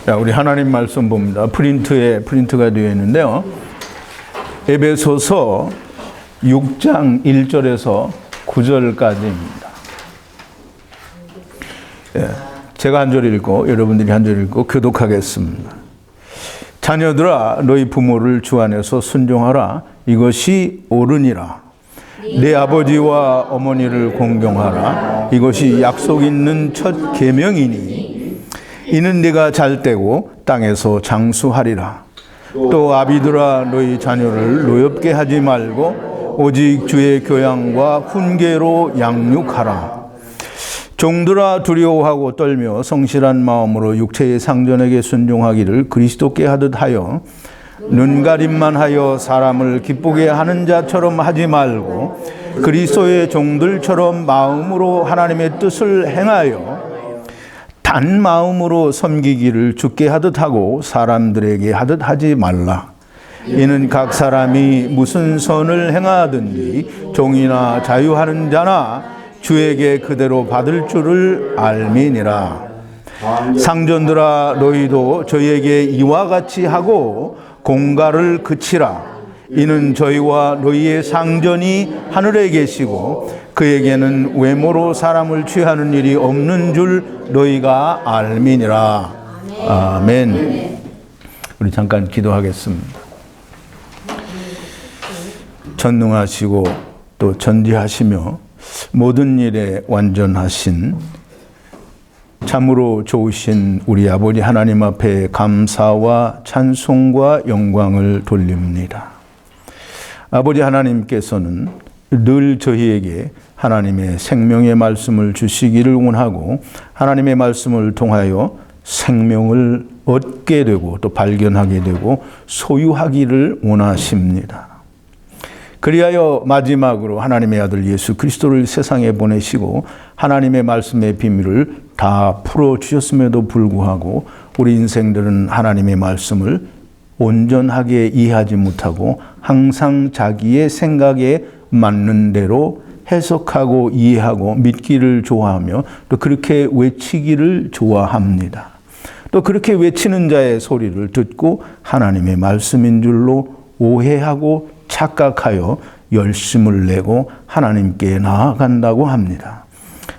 자, 우리 하나님 말씀 봅니다. 프린트가 되어 있는데요. 에베소서 6장 1절에서 9절까지입니다. 예, 제가 한 절 읽고 여러분들이 한 절 읽고 교독하겠습니다. 자녀들아 너희 부모를 주 안에서 순종하라. 이것이 옳으니라. 내 아버지와 어머니를 공경하라. 이것이 약속 있는 첫 계명이니 이는 네가 잘되고 땅에서 장수하리라. 또 아비들아 너희 자녀를 노엽게 하지 말고 오직 주의 교양과 훈계로 양육하라. 종들아 두려워하고 떨며 성실한 마음으로 육체의 상전에게 순종하기를 그리스도께 하듯 하여 눈가림만 하여 사람을 기쁘게 하는 자처럼 하지 말고 그리스도의 종들처럼 마음으로 하나님의 뜻을 행하여 단 마음으로 섬기기를 주께 하듯 하고 사람들에게 하듯 하지 말라. 이는 각 사람이 무슨 선을 행하든지 종이나 자유하는 자나 주에게 그대로 받을 줄을 알미니라. 상전들아 너희도 저희에게 이와 같이 하고 공갈을 그치라. 이는 저희와 너희의 상전이 하늘에 계시고 그에게는 외모로 사람을 취하는 일이 없는 줄 너희가 알미니라. 아멘. 우리 잠깐 기도하겠습니다. 전능하시고 또 전지하시며 모든 일에 완전하신 참으로 좋으신 우리 아버지 하나님 앞에 감사와 찬송과 영광을 돌립니다. 아버지 하나님께서는 늘 저희에게 하나님의 생명의 말씀을 주시기를 원하고 하나님의 말씀을 통하여 생명을 얻게 되고 또 발견하게 되고 소유하기를 원하십니다. 그리하여 마지막으로 하나님의 아들 예수 그리스도를 세상에 보내시고 하나님의 말씀의 비밀을 다 풀어주셨음에도 불구하고 우리 인생들은 하나님의 말씀을 온전하게 이해하지 못하고 항상 자기의 생각에 맞는 대로 해석하고 이해하고 믿기를 좋아하며 또 그렇게 외치기를 좋아합니다. 또 그렇게 외치는 자의 소리를 듣고 하나님의 말씀인 줄로 오해하고 착각하여 열심을 내고 하나님께 나아간다고 합니다.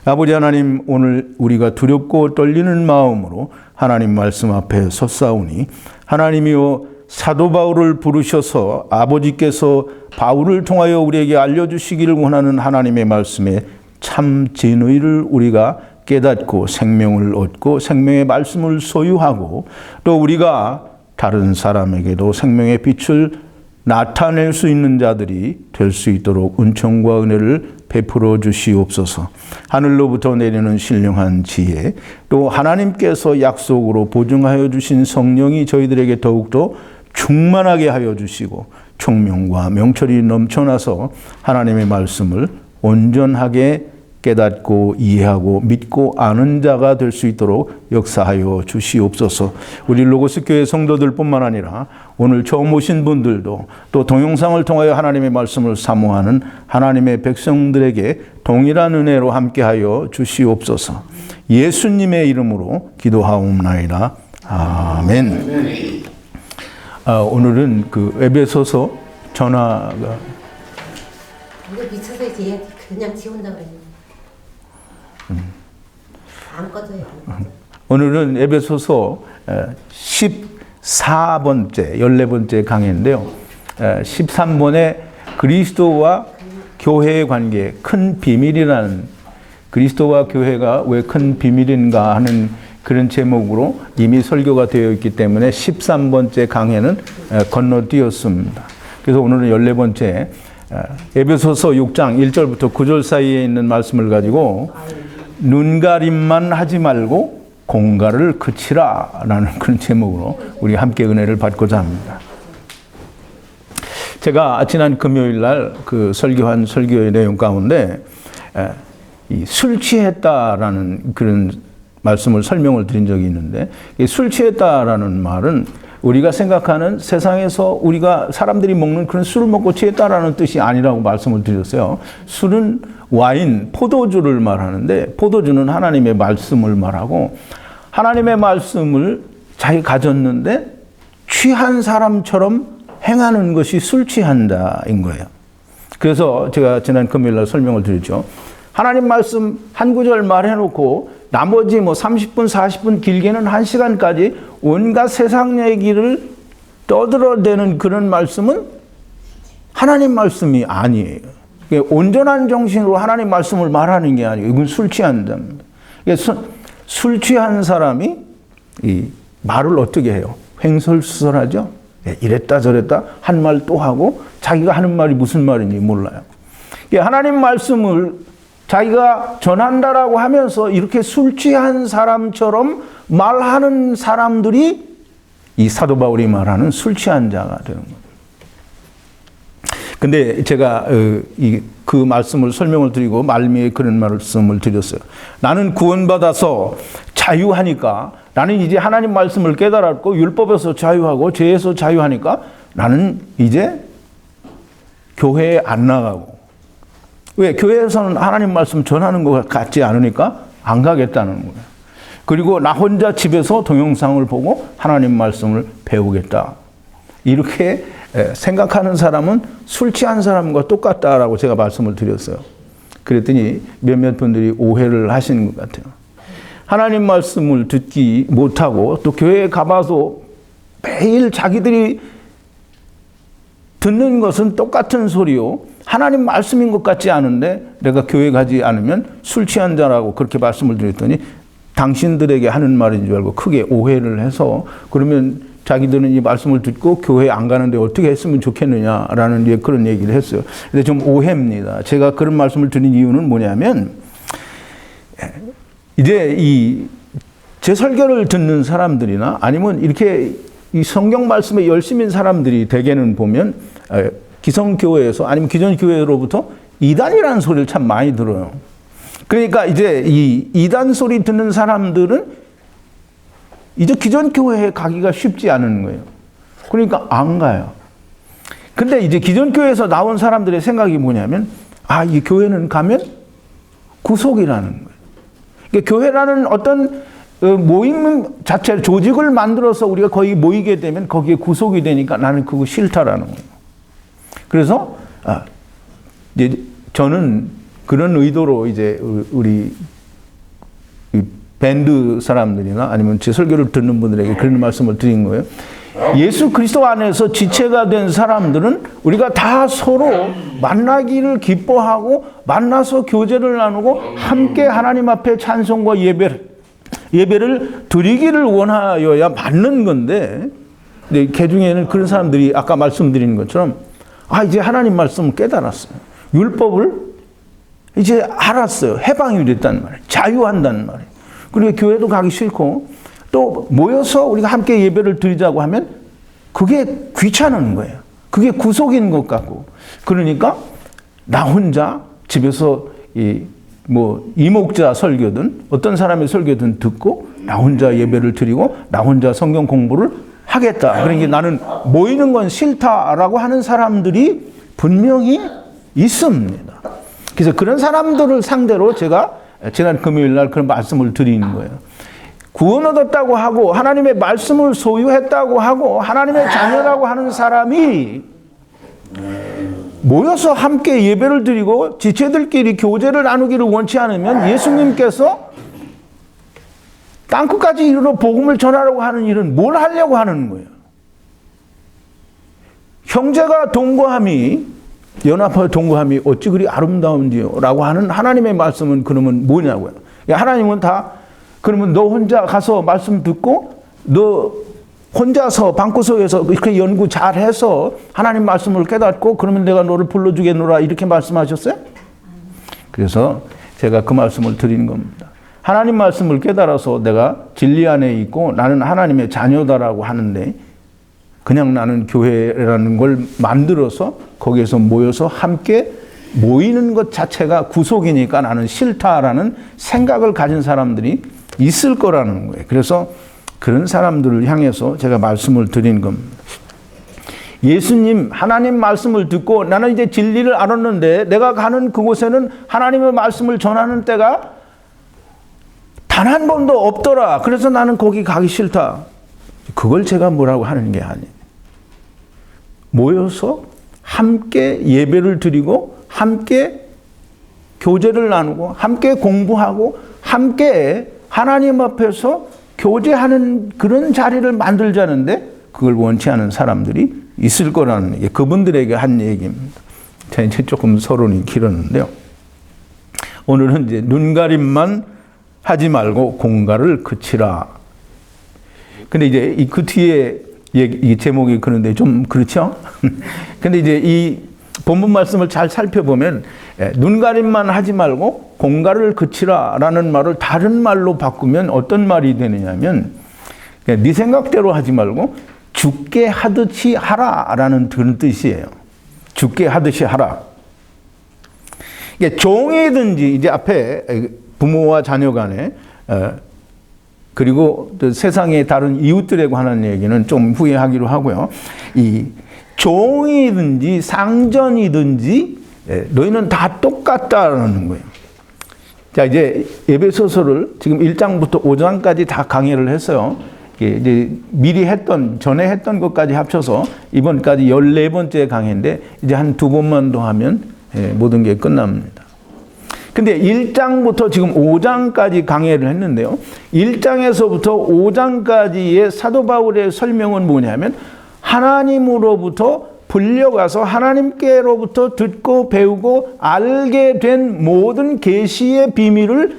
아버지 하나님, 오늘 우리가 두렵고 떨리는 마음으로 하나님 말씀 앞에 섰사오니 하나님이여 사도 바울을 부르셔서 아버지께서 바울을 통하여 우리에게 알려주시기를 원하는 하나님의 말씀에 참 진의를 우리가 깨닫고 생명을 얻고 생명의 말씀을 소유하고 또 우리가 다른 사람에게도 생명의 빛을 나타낼 수 있는 자들이 될 수 있도록 은총과 은혜를 베풀어 주시옵소서. 하늘로부터 내리는 신령한 지혜 또 하나님께서 약속으로 보증하여 주신 성령이 저희들에게 더욱더 충만하게 하여 주시고 총명과 명철이 넘쳐나서 하나님의 말씀을 온전하게 깨닫고 이해하고 믿고 아는 자가 될 수 있도록 역사하여 주시옵소서. 우리 로고스 교회 성도들뿐만 아니라 오늘 처음 오신 분들도 또 동영상을 통하여 하나님의 말씀을 사모하는 하나님의 백성들에게 동일한 은혜로 함께하여 주시옵소서. 예수님의 이름으로 기도하옵나이다. 아멘. 오늘은 그 에베소서 전화가 이거 미쳐서 이제 그냥 지운다 그랬는데 안 꺼져요. 오늘은 에베소서 14번째 14번째 강의인데요. 13번에 그리스도와 교회의 관계 큰 비밀이라는, 그리스도와 교회가 왜 큰 비밀인가 하는 그런 제목으로 이미 설교가 되어 있기 때문에 13번째 강해는 건너뛰었습니다. 그래서 오늘은 14번째 에베소서 6장 1절부터 9절 사이에 있는 말씀을 가지고 눈가림만 하지 말고 공갈을 그치라 라는 그런 제목으로 우리 함께 은혜를 받고자 합니다. 제가 지난 금요일 날 그 설교한 설교의 내용 가운데 술 취했다라는 그런 말씀을 설명을 드린 적이 있는데, 술 취했다라는 말은 우리가 생각하는 세상에서 우리가 사람들이 먹는 그런 술을 먹고 취했다라는 뜻이 아니라고 말씀을 드렸어요. 술은 와인, 포도주를 말하는데 포도주는 하나님의 말씀을 말하고 하나님의 말씀을 자기 가졌는데 취한 사람처럼 행하는 것이 술 취한다인 거예요. 그래서 제가 지난 금요일 날 설명을 드렸죠. 하나님 말씀 한 구절 말해놓고 나머지 30분, 40분, 길게는 1시간까지 온갖 세상 얘기를 떠들어대는 그런 말씀은 하나님 말씀이 아니에요. 온전한 정신으로 하나님 말씀을 말하는 게 아니에요. 이건 술 취한답니다. 술 취한 사람이 이 말을 어떻게 해요? 횡설수설하죠. 이랬다 저랬다 한 말 또 하고 자기가 하는 말이 무슨 말인지 몰라요. 하나님 말씀을 자기가 전한다라고 하면서 이렇게 술 취한 사람처럼 말하는 사람들이 이 사도 바울이 말하는 술 취한 자가 되는 거예요. 근데 제가 그 말씀을 설명을 드리고 말미에 그런 말씀을 드렸어요. 나는 구원받아서 자유하니까, 나는 이제 하나님 말씀을 깨달았고 율법에서 자유하고 죄에서 자유하니까 나는 이제 교회에 안 나가고, 왜? 교회에서는 하나님 말씀 전하는 것 같지 않으니까 안 가겠다는 거예요. 그리고 나 혼자 집에서 동영상을 보고 하나님 말씀을 배우겠다. 이렇게 생각하는 사람은 술 취한 사람과 똑같다라고 제가 말씀을 드렸어요. 그랬더니 몇몇 분들이 오해를 하시는 것 같아요. 하나님 말씀을 듣기 못하고 또 교회에 가봐도 매일 자기들이 듣는 것은 똑같은 소리요, 하나님 말씀인 것 같지 않은데 내가 교회 가지 않으면 술 취한 자라고 그렇게 말씀을 드렸더니 당신들에게 하는 말인 줄 알고 크게 오해를 해서, 그러면 자기들은 이 말씀을 듣고 교회 안 가는데 어떻게 했으면 좋겠느냐라는 그런 얘기를 했어요. 근데 좀 오해입니다. 제가 그런 말씀을 드린 이유는 뭐냐면, 이제 제 설교를 듣는 사람들이나 아니면 이렇게 이 성경 말씀에 열심인 사람들이 대개는 보면 기성교회에서 아니면 기존 교회로부터 이단이라는 소리를 참 많이 들어요. 그러니까 이제 이 이단 소리 듣는 사람들은 이제 기존 교회에 가기가 쉽지 않은 거예요. 그러니까 안 가요. 근데 이제 기존 교회에서 나온 사람들의 생각이 뭐냐면, 이 교회는 가면 구속이라는 거예요. 그러니까 교회라는 어떤 모임 자체, 조직을 만들어서 우리가 거기 모이게 되면 거기에 구속이 되니까 나는 그거 싫다라는 거예요. 그래서 이제 저는 그런 의도로 이제 우리 밴드 사람들이나 아니면 제 설교를 듣는 분들에게 그런 말씀을 드린 거예요. 예수 그리스도 안에서 지체가 된 사람들은 우리가 다 서로 만나기를 기뻐하고 만나서 교제를 나누고 함께 하나님 앞에 찬송과 예배를 드리기를 원하여야 맞는 건데, 개 중에는 그런 사람들이 아까 말씀드린 것처럼 이제 하나님 말씀을 깨달았어요. 율법을 이제 알았어요. 해방이 됐단 말이에요. 자유한다는 말이에요. 그리고 교회도 가기 싫고 또 모여서 우리가 함께 예배를 드리자고 하면 그게 귀찮은 거예요. 그게 구속인 것 같고. 그러니까 나 혼자 집에서 이목자 설교든 어떤 사람의 설교든 듣고 나 혼자 예배를 드리고 나 혼자 성경 공부를 하겠다. 그러니까 나는 모이는 건 싫다라고 하는 사람들이 분명히 있습니다. 그래서 그런 사람들을 상대로 제가 지난 금요일 날 그런 말씀을 드리는 거예요. 구원 얻었다고 하고 하나님의 말씀을 소유했다고 하고 하나님의 자녀라고 하는 사람이 모여서 함께 예배를 드리고 지체들끼리 교제를 나누기를 원치 않으면 예수님께서 땅끝까지 이르러 복음을 전하려고 하는 일은 뭘 하려고 하는 거예요? 형제가 동거함이, 연합하여 동거함이 어찌 그리 아름다운지요? 라고 하는 하나님의 말씀은 그러면 뭐냐고요? 하나님은 그러면 너 혼자 가서 말씀 듣고 너 혼자서 방구석에서 이렇게 연구 잘해서 하나님 말씀을 깨닫고 그러면 내가 너를 불러주겠노라 이렇게 말씀하셨어요? 그래서 제가 그 말씀을 드리는 겁니다. 하나님 말씀을 깨달아서 내가 진리 안에 있고 나는 하나님의 자녀다라고 하는데 그냥 나는 교회라는 걸 만들어서 거기에서 모여서 함께 모이는 것 자체가 구속이니까 나는 싫다라는 생각을 가진 사람들이 있을 거라는 거예요. 그래서 그런 사람들을 향해서 제가 말씀을 드린 겁니다. 예수님, 하나님 말씀을 듣고 나는 이제 진리를 알았는데 내가 가는 그곳에는 하나님의 말씀을 전하는 때가 단 한 번도 없더라. 그래서 나는 거기 가기 싫다. 그걸 제가 뭐라고 하는 게 아니에요. 모여서 함께 예배를 드리고 함께 교제를 나누고 함께 공부하고 함께 하나님 앞에서 교제하는 그런 자리를 만들자는데 그걸 원치 않은 사람들이 있을 거라는 게 그분들에게 한 얘기입니다. 자, 이제 조금 서론이 길었는데요. 오늘은 이제 눈가림만 하지 말고 공갈을 그치라. 근데 이제 그 뒤에 이 제목이 그런데 좀 그렇죠? 근데 이제 이 본문 말씀을 잘 살펴보면 눈가림만 하지 말고 공갈을 그치라라는 말을 다른 말로 바꾸면 어떤 말이 되느냐면 네 생각대로 하지 말고 죽게 하듯이 하라라는 그런 뜻이에요. 죽게 하듯이 하라. 이게 종이든지 이제 앞에 부모와 자녀 간에 그리고 또 세상의 다른 이웃들에 관한 얘기는 좀 후에 하기로 하고요. 이 종이든지 상전이든지 너희는 다 똑같다라는 거예요. 자, 이제 에베소서를 지금 1장부터 5장까지 다 강의를 했어요. 이제 미리 전에 했던 것까지 합쳐서 이번까지 14번째 강의인데 이제 한 2번만 더 하면 모든 게 끝납니다. 근데 1장부터 지금 5장까지 강의를 했는데요. 1장에서부터 5장까지의 사도 바울의 설명은 뭐냐면 하나님으로부터 불려가서 하나님께로부터 듣고 배우고 알게 된 모든 계시의 비밀을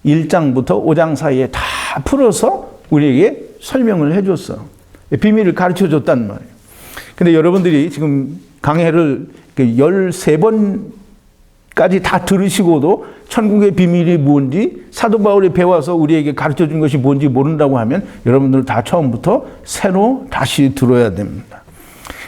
1장부터 5장 사이에 다 풀어서 우리에게 설명을 해줬어. 비밀을 가르쳐 줬단 말이에요. 근데 여러분들이 지금 강해를 13번까지 다 들으시고도 천국의 비밀이 뭔지 사도 바울이 배워서 우리에게 가르쳐 준 것이 뭔지 모른다고 하면 여러분들 다 처음부터 새로 다시 들어야 됩니다.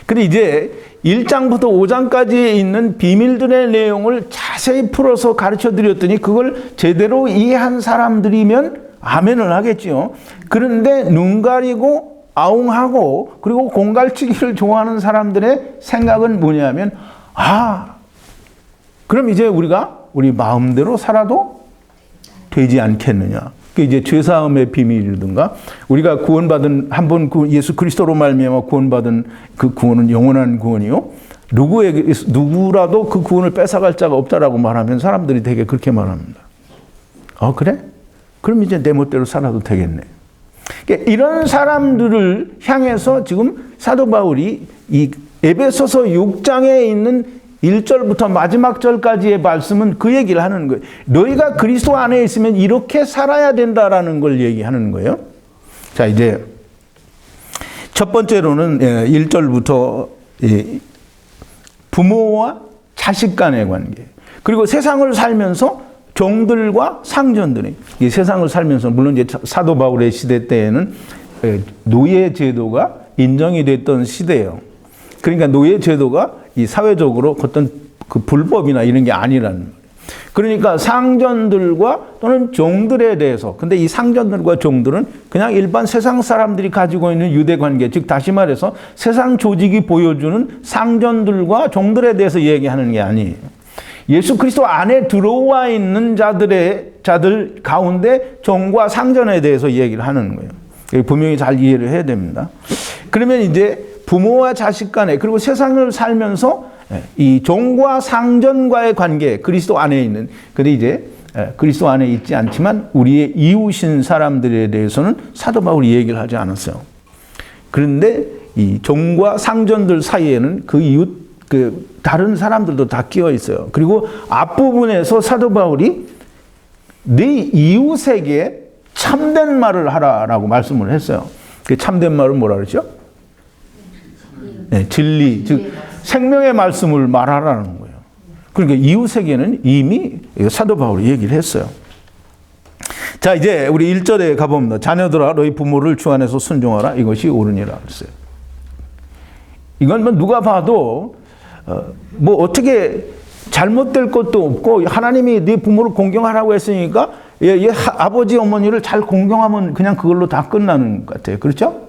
근데 이제 1장부터 5장까지 있는 비밀들의 내용을 자세히 풀어서 가르쳐 드렸더니 그걸 제대로 이해한 사람들이면 아멘을 하겠지요. 그런데 눈 가리고 아웅하고 그리고 공갈치기를 좋아하는 사람들의 생각은 뭐냐면 그럼 이제 우리가 우리 마음대로 살아도 되지 않겠느냐. 그게 이제 죄사함의 비밀이든가 우리가 구원받은 한번 예수 그리스도로 말미암아 구원받은 그 구원은 영원한 구원이요. 누구라도 그 구원을 뺏어갈 자가 없다라고 말하면 사람들이 되게 그렇게 말합니다. 그래? 그럼 이제 내 멋대로 살아도 되겠네. 그러니까 이런 사람들을 향해서 지금 사도 바울이 이 에베소서 6장에 있는 1절부터 마지막 절까지의 말씀은 그 얘기를 하는 거예요. 너희가 그리스도 안에 있으면 이렇게 살아야 된다라는 걸 얘기하는 거예요. 자, 이제 첫 번째로는 1절부터 부모와 자식 간의 관계, 그리고 세상을 살면서 종들과 상전들이 이 세상을 살면서 물론 이제 사도 바울의 시대 때에는 노예 제도가 인정이 됐던 시대예요. 그러니까 노예 제도가 이 사회적으로 어떤 그 불법이나 이런 게 아니라는 거예요. 그러니까 상전들과 또는 종들에 대해서, 근데 이 상전들과 종들은 그냥 일반 세상 사람들이 가지고 있는 유대 관계, 즉 다시 말해서 세상 조직이 보여주는 상전들과 종들에 대해서 얘기하는 게 아니에요. 예수 그리스도 안에 들어와 있는 자들 가운데 종과 상전에 대해서 얘기를 하는 거예요. 분명히 잘 이해를 해야 됩니다. 그러면 이제 부모와 자식 간에, 그리고 세상을 살면서 이 종과 상전과의 관계, 그리스도 안에 있는, 근데 이제 그리스도 안에 있지 않지만 우리의 이웃인 사람들에 대해서는 사도 바울이 얘기를 하지 않았어요. 그런데 이 종과 상전들 사이에는 그 이웃, 다른 사람들도 다 끼어 있어요. 그리고 앞부분에서 사도 바울이 네 이웃에게 참된 말을 하라라고 말씀을 했어요. 그 참된 말은 뭐라 그러죠? 네, 진리, 즉 생명의 말씀을 말하라는 거예요. 그러니까 이웃에게는 이미 사도 바울이 얘기를 했어요. 자, 이제 우리 1절에 가봅니다. 자녀들아 너희 부모를 주 안에서 순종하라, 이것이 옳으니라 그랬어요. 이건 뭐 누가 봐도 뭐 어떻게 잘못될 것도 없고 하나님이 네 부모를 공경하라고 했으니까 아버지 어머니를 잘 공경하면 그냥 그걸로 다 끝나는 것 같아요. 그렇죠?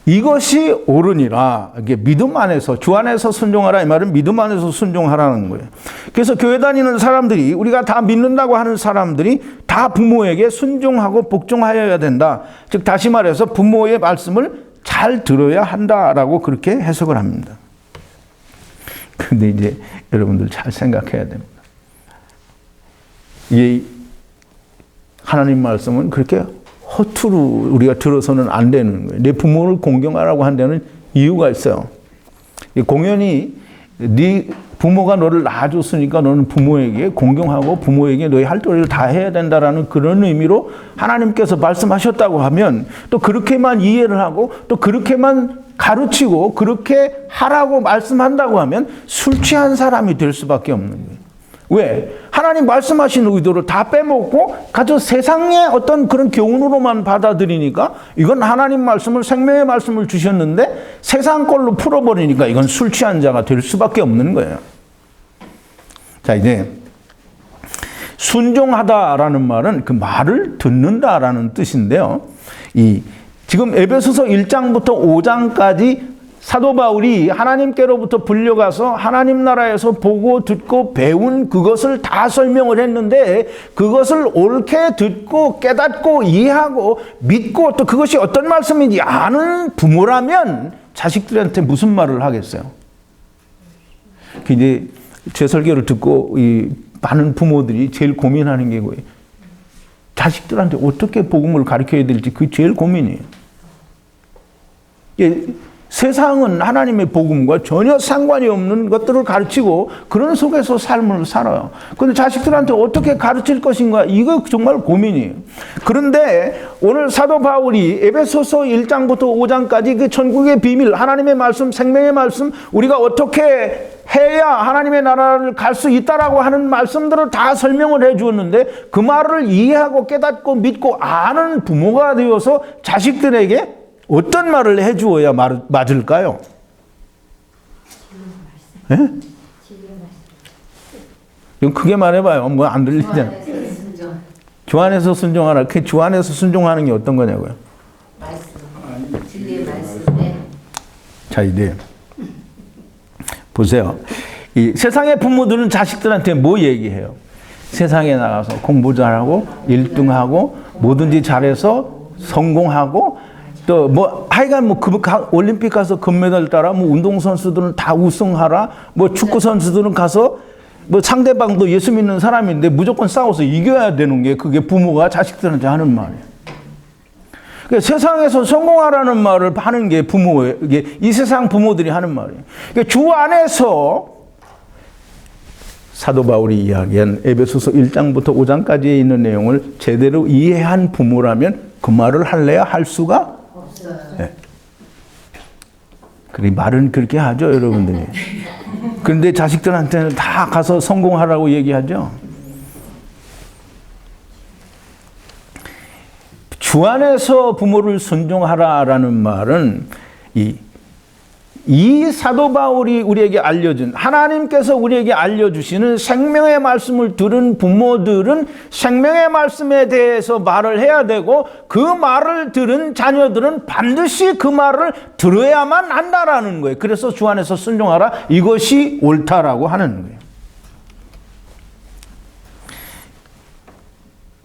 이것이 옳으니라. 이게 믿음 안에서, 주 안에서 순종하라. 이 말은 믿음 안에서 순종하라는 거예요. 그래서 교회 다니는 사람들이, 우리가 다 믿는다고 하는 사람들이 다 부모에게 순종하고 복종하여야 된다. 즉 다시 말해서 부모의 말씀을 잘 들어야 한다라고 그렇게 해석을 합니다. 근데 이제 여러분들 잘 생각해야 됩니다. 이 하나님 말씀은 그렇게 허투루 우리가 들어서는 안 되는 거예요. 내 부모를 공경하라고 한 데는 이유가 있어요. 공연히 네 부모가 너를 낳아줬으니까 너는 부모에게 공경하고 부모에게 너의 할 도리를 다 해야 된다라는 그런 의미로 하나님께서 말씀하셨다고 하면 또 그렇게만 이해를 하고 또 그렇게만 가르치고 그렇게 하라고 말씀한다고 하면 술 취한 사람이 될 수밖에 없는 거예요. 왜? 하나님 말씀하신 의도를 다 빼먹고 가져 세상의 어떤 그런 교훈으로만 받아들이니까 이건 하나님 말씀을, 생명의 말씀을 주셨는데 세상 걸로 풀어버리니까 이건 술 취한 자가 될 수밖에 없는 거예요. 자, 이제 순종하다라는 말은 그 말을 듣는다라는 뜻인데요. 지금 에베소서 1장부터 5장까지 사도 바울이 하나님께로부터 불려가서 하나님 나라에서 보고 듣고 배운 그것을 다 설명을 했는데 그것을 옳게 듣고 깨닫고 이해하고 믿고 또 그것이 어떤 말씀인지 아는 부모라면 자식들한테 무슨 말을 하겠어요? 이제 제 설교를 듣고 이 많은 부모들이 제일 고민하는 게 뭐예요? 자식들한테 어떻게 복음을 가르쳐야 될지 그게 제일 고민이에요. 세상은 하나님의 복음과 전혀 상관이 없는 것들을 가르치고 그런 속에서 삶을 살아요. 그런데 자식들한테 어떻게 가르칠 것인가 이거 정말 고민이에요. 그런데 오늘 사도 바울이 에베소서 1장부터 5장까지 그 천국의 비밀, 하나님의 말씀, 생명의 말씀, 우리가 어떻게 해야 하나님의 나라를 갈 수 있다라고 하는 말씀들을 다 설명을 해 주었는데 그 말을 이해하고 깨닫고 믿고 아는 부모가 되어서 자식들에게 어떤 말을 해주어야 맞을까요? 예? 이거 크게 말해봐요. 뭐 안 들리잖아. 주 안에서 순종하라. 그 주 안에서 순종하는 게 어떤 거냐고요? 말씀. 진리의 말씀. 네. 자, 이제 보세요. 이 세상의 부모들은 자식들한테 뭐 얘기해요? 세상에 나가서 공부 잘하고 1등하고 뭐든지 잘해서 성공하고 또 뭐 하여간 뭐 올림픽 가서 금메달 따라 뭐 운동 선수들은 다 우승하라 뭐 축구 선수들은 가서 뭐 상대방도 예수 믿는 사람인데 무조건 싸워서 이겨야 되는 게 그게 부모가 자식들한테 하는 말이에요. 그러니까 세상에서 성공하라는 말을 하는 게 부모에게 이 세상 부모들이 하는 말이에요. 그러니까 주 안에서 사도 바울이 이야기한 에베소서 1장부터 5장까지에 있는 내용을 제대로 이해한 부모라면 그 말을 할래야 할 수가 없어요. 네. 그래 말은 그렇게 하죠, 여러분들이. 그런데 자식들한테는 다 가서 성공하라고 얘기하죠. 주 안에서 부모를 순종하라라는 말은 이 사도 바울이 우리에게 알려준 하나님께서 우리에게 알려주시는 생명의 말씀을 들은 부모들은 생명의 말씀에 대해서 말을 해야 되고 그 말을 들은 자녀들은 반드시 그 말을 들어야만 한다라는 거예요. 그래서 주 안에서 순종하라. 이것이 옳다라고 하는 거예요.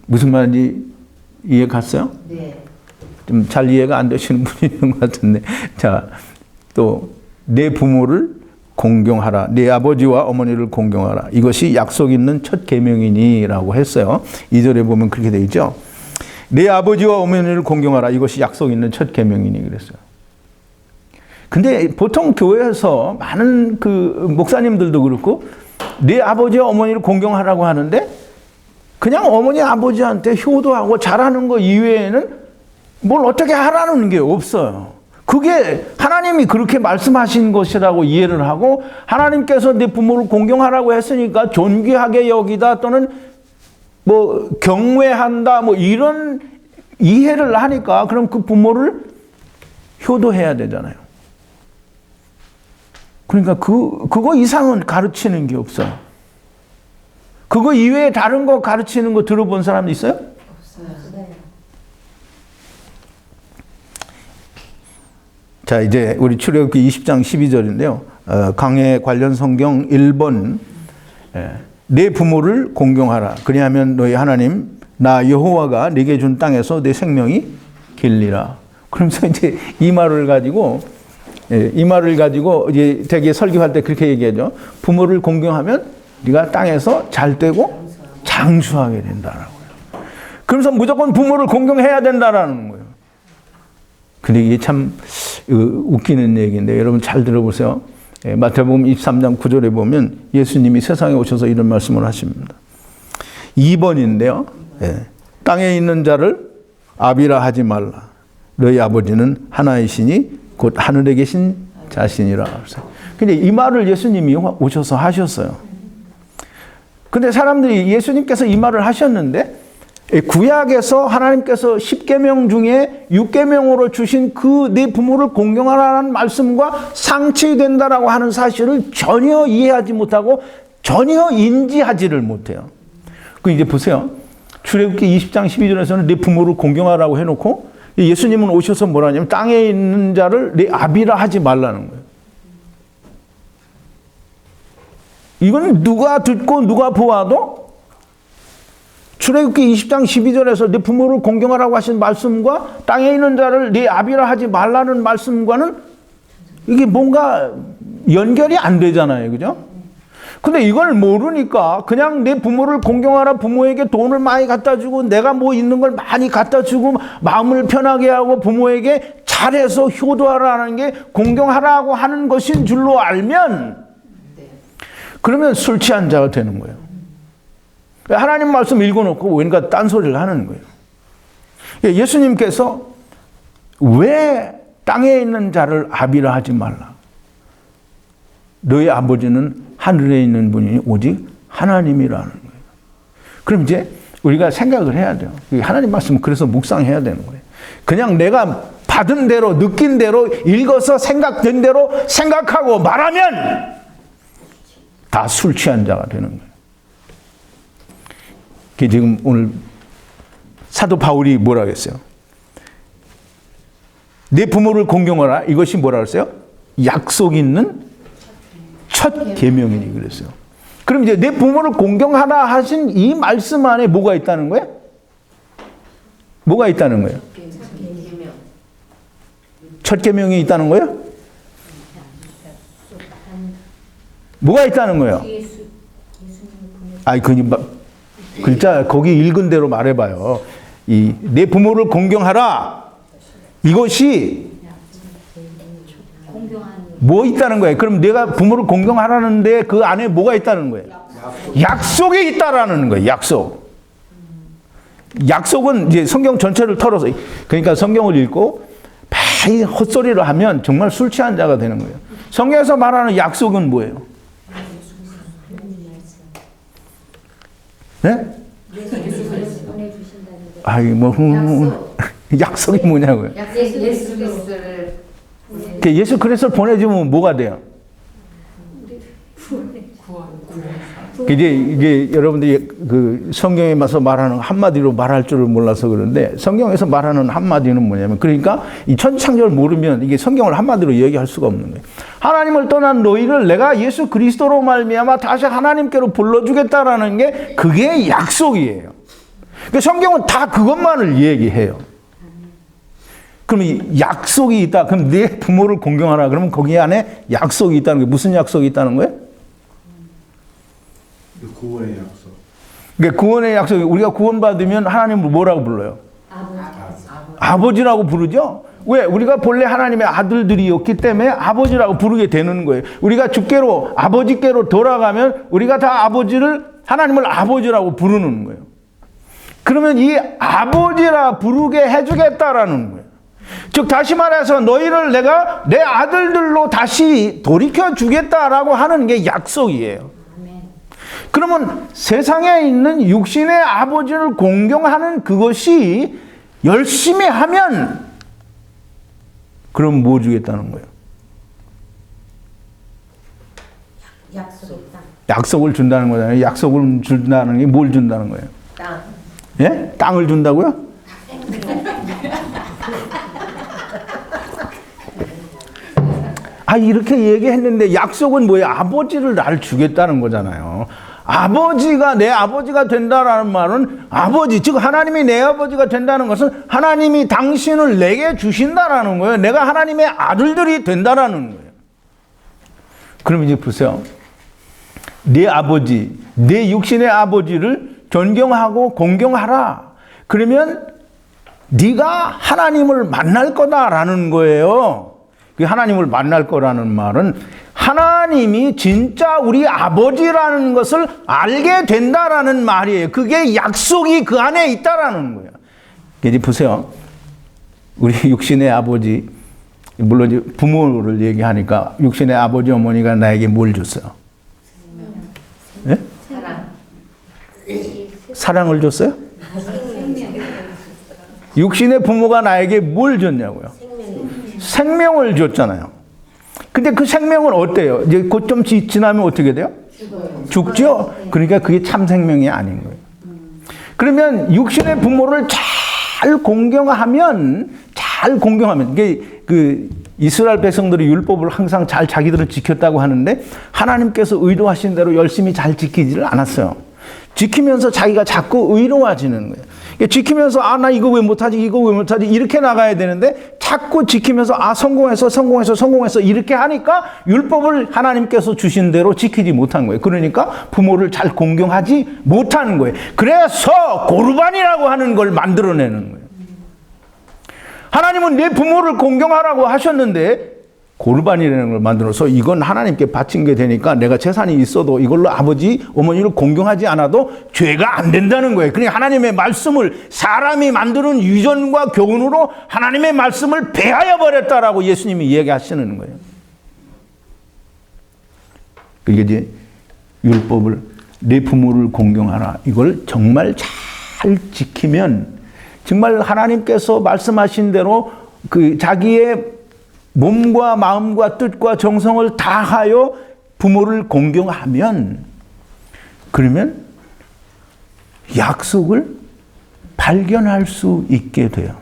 무슨 말인지 이해 갔어요? 네. 좀 잘 이해가 안 되시는 분이 있는 것 같은데. 자, 또 내 부모를 공경하라. 내 아버지와 어머니를 공경하라. 이것이 약속 있는 첫 계명이니라고 했어요. 2절에 보면 그렇게 되어 있죠. 내 아버지와 어머니를 공경하라. 이것이 약속 있는 첫 계명이니 그랬어요. 근데 보통 교회에서 많은 그 목사님들도 그렇고 내 아버지와 어머니를 공경하라고 하는데 그냥 어머니 아버지한테 효도하고 잘하는 거 이외에는 뭘 어떻게 하라는 게 없어요. 그게 하나님이 그렇게 말씀하신 것이라고 이해를 하고 하나님께서 내 부모를 공경하라고 했으니까 존귀하게 여기다 또는 뭐 경외한다 뭐 이런 이해를 하니까 그럼 그 부모를 효도해야 되잖아요. 그러니까 그거 이상은 가르치는 게 없어요. 그거 이외에 다른 거 가르치는 거 들어본 사람 있어요? 없어요. 자, 이제 우리 출애굽기 20장 12절인데요. 강해 관련 성경 1번. 내 부모를 공경하라. 그리하면 너희 하나님 나 여호와가 네게 준 땅에서 내 생명이 길리라. 그러면서 이제 이 말을 가지고 이제 되게 설교할 때 그렇게 얘기하죠. 부모를 공경하면 네가 땅에서 잘 되고 장수하게 된다라고요. 그러면서 무조건 부모를 공경해야 된다라는 거예요. 근데 이게 참 웃기는 얘기인데 여러분 잘 들어보세요. 마태복음 23장 9절에 보면 예수님이 세상에 오셔서 이런 말씀을 하십니다. 2번인데요. 땅에 있는 자를 아비라 하지 말라. 너희 아버지는 하나이시니 곧 하늘에 계신 자신이라. 근데 이 말을 예수님이 오셔서 하셨어요. 근데 사람들이 예수님께서 이 말을 하셨는데 구약에서 하나님께서 10계명 중에 6계명으로 주신 그 네 부모를 공경하라는 말씀과 상치된다라고 하는 사실을 전혀 이해하지 못하고 전혀 인지하지를 못해요. 그 이제 보세요. 출애굽기 20장 12절에서는 네 부모를 공경하라고 해놓고 예수님은 오셔서 뭐라 하냐면 땅에 있는 자를 네 아비라 하지 말라는 거예요. 이건 누가 듣고 누가 보아도 출애굽기 20장 12절에서 네 부모를 공경하라고 하신 말씀과 땅에 있는 자를 네 아비라 하지 말라는 말씀과는 이게 뭔가 연결이 안 되잖아요. 그죠? 근데 이걸 모르니까 그냥 내 부모를 공경하라, 부모에게 돈을 많이 갖다 주고 내가 뭐 있는 걸 많이 갖다 주고 마음을 편하게 하고 부모에게 잘해서 효도하라는 게 공경하라고 하는 것인 줄로 알면 그러면 술 취한 자가 되는 거예요. 하나님 말씀 읽어놓고 왠가 딴소리를 하는 거예요. 예수님께서 왜 땅에 있는 자를 아비라 하지 말라. 너희 아버지는 하늘에 있는 분이 오직 하나님이라는 거예요. 그럼 이제 우리가 생각을 해야 돼요. 하나님 말씀은 그래서 묵상해야 되는 거예요. 그냥 내가 받은 대로 느낀 대로 읽어서 생각된 대로 생각하고 말하면 다 술 취한 자가 되는 거예요. 그게 지금 오늘 사도 바울이 뭐라 그랬어요? 내 부모를 공경하라. 이것이 뭐라 그랬어요? 약속 있는 첫 계명이니 그랬어요. 그럼 이제 내 부모를 공경하라 하신 이 말씀 안에 뭐가 있다는 거예요? 뭐가 있다는 거예요? 첫 계명이 있다는 거예요? 뭐가 있다는 거예요? 아니 글자 거기 읽은 대로 말해봐요. 내 부모를 공경하라. 이것이 뭐 있다는 거예요? 그럼 내가 부모를 공경하라는데 그 안에 뭐가 있다는 거예요? 약속이 있다라는 거예요. 약속. 약속은 이제 성경 전체를 털어서 그러니까 성경을 읽고 매일 헛소리를 하면 정말 술 취한 자가 되는 거예요. 성경에서 말하는 약속은 뭐예요? 네? 아이 뭐 약속이 뭐냐고요? 예수 그리스도를 예수 그리스도를 보내주면 뭐가 돼요? 이게 여러분들이 그 성경에 와서 말하는 한마디로 말할 줄을 몰라서 그런데 성경에서 말하는 한마디는 뭐냐면 그러니까 이 천지창조를 모르면 이게 성경을 한마디로 얘기할 수가 없는 거예요. 하나님을 떠난 너희를 내가 예수 그리스도로 말미암아 다시 하나님께로 불러주겠다라는 게 그게 약속이에요. 그러니까 성경은 다 그것만을 얘기해요. 그럼 이 약속이 있다. 그럼 내 부모를 공경하라. 그러면 거기 안에 약속이 있다는 게 무슨 약속이 있다는 거예요? 구원의 약속. 그러니까 구원의 약속이 우리가 구원받으면 하나님을 뭐라고 불러요? 아버지라고 부르죠. 왜? 우리가 본래 하나님의 아들들이었기 때문에 아버지라고 부르게 되는 거예요. 우리가 주께로 아버지께로 돌아가면 우리가 다 하나님을 아버지라고 부르는 거예요. 그러면 이 아버지라 부르게 해주겠다라는 거예요. 즉 다시 말해서 너희를 내가 내 아들들로 다시 돌이켜 주겠다라고 하는 게 약속이에요. 그러면 세상에 있는 육신의 아버지를 공경하는 그것이 열심히 하면 그럼 뭐 주겠다는 거예요? 약속을 준다는 거잖아요. 약속을 준다는 게 뭘 준다는 거예요? 땅. 예? 땅을 준다고요? 이렇게 얘기했는데 약속은 뭐예요? 아버지를 날 주겠다는 거잖아요. 아버지가 내 아버지가 된다라는 말은 아버지, 즉 하나님이 내 아버지가 된다는 것은 하나님이 당신을 내게 주신다라는 거예요. 내가 하나님의 아들들이 된다라는 거예요. 그럼 이제 보세요. 내 아버지, 내 육신의 아버지를 존경하고 공경하라. 그러면 네가 하나님을 만날 거다라는 거예요. 그 하나님을 만날 거라는 말은 하나님이 진짜 우리 아버지라는 것을 알게 된다라는 말이에요. 그게 약속이 그 안에 있다라는 거예요. 이제 보세요. 우리 육신의 아버지, 물론 이제 부모를 얘기하니까 육신의 아버지 어머니가 나에게 뭘 줬어요? 네? 사랑을 줬어요? 육신의 부모가 나에게 뭘 줬냐고요? 생명을 줬잖아요. 근데 그 생명은 어때요? 이제 곧 좀 지나면 어떻게 돼요? 죽죠? 그러니까 그게 참 생명이 아닌 거예요. 그러면 육신의 부모를 잘 공경하면, 이게 그 이스라엘 백성들이 율법을 항상 잘 자기들은 지켰다고 하는데 하나님께서 의도하신 대로 열심히 잘 지키지를 않았어요. 지키면서 자기가 자꾸 의로워지는 거예요. 지키면서 나 이거 왜 못하지, 이거 왜 못하지 이렇게 나가야 되는데 자꾸 지키면서 성공해서 이렇게 하니까 율법을 하나님께서 주신 대로 지키지 못한 거예요. 그러니까 부모를 잘 공경하지 못하는 거예요. 그래서 고르반이라고 하는 걸 만들어내는 거예요. 하나님은 내 부모를 공경하라고 하셨는데 고르반이라는 걸 만들어서 이건 하나님께 바친 게 되니까 내가 재산이 있어도 이걸로 아버지, 어머니를 공경하지 않아도 죄가 안 된다는 거예요. 그러니까 하나님의 말씀을 사람이 만드는 유전과 교훈으로 하나님의 말씀을 배하여 버렸다라고 예수님이 이야기하시는 거예요. 그게 이제 율법을 내 부모를 공경하라. 이걸 정말 잘 지키면 정말 하나님께서 말씀하신 대로 그 자기의 몸과 마음과 뜻과 정성을 다하여 부모를 공경하면 그러면 약속을 발견할 수 있게 돼요.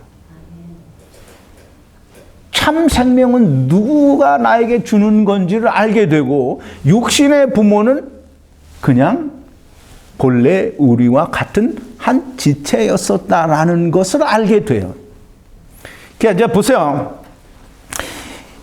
참 생명은 누가 나에게 주는 건지를 알게 되고 육신의 부모는 그냥 본래 우리와 같은 한 지체였었다라는 것을 알게 돼요. 그러니까 보세요.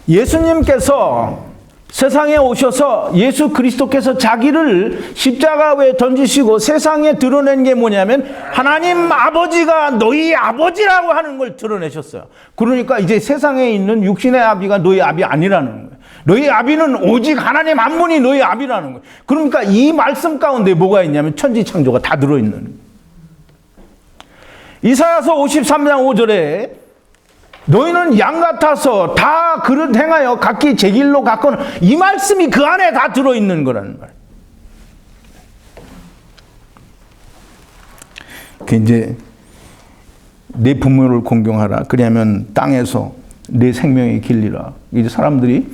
예수님께서 세상에 오셔서 예수 그리스도께서 자기를 십자가에 던지시고 세상에 드러낸 게 뭐냐면 하나님 아버지가 너희 아버지라고 하는 걸 드러내셨어요. 그러니까 이제 세상에 있는 육신의 아비가 너희 아비 아니라는 거예요. 너희 아비는 오직 하나님 한 분이 너희 아비라는 거예요. 그러니까 이 말씀 가운데 뭐가 있냐면 천지창조가 다 들어있는 거예요. 이사야서 53장 5절에 너희는 양 같아서 다 그릇 행하여 각기 제 길로 갔거늘 이 말씀이 그 안에 다 들어있는 거라는 말이에요. 그 이제 내 부모를 공경하라. 그러면 땅에서 내 생명의 길리라. 이제 사람들이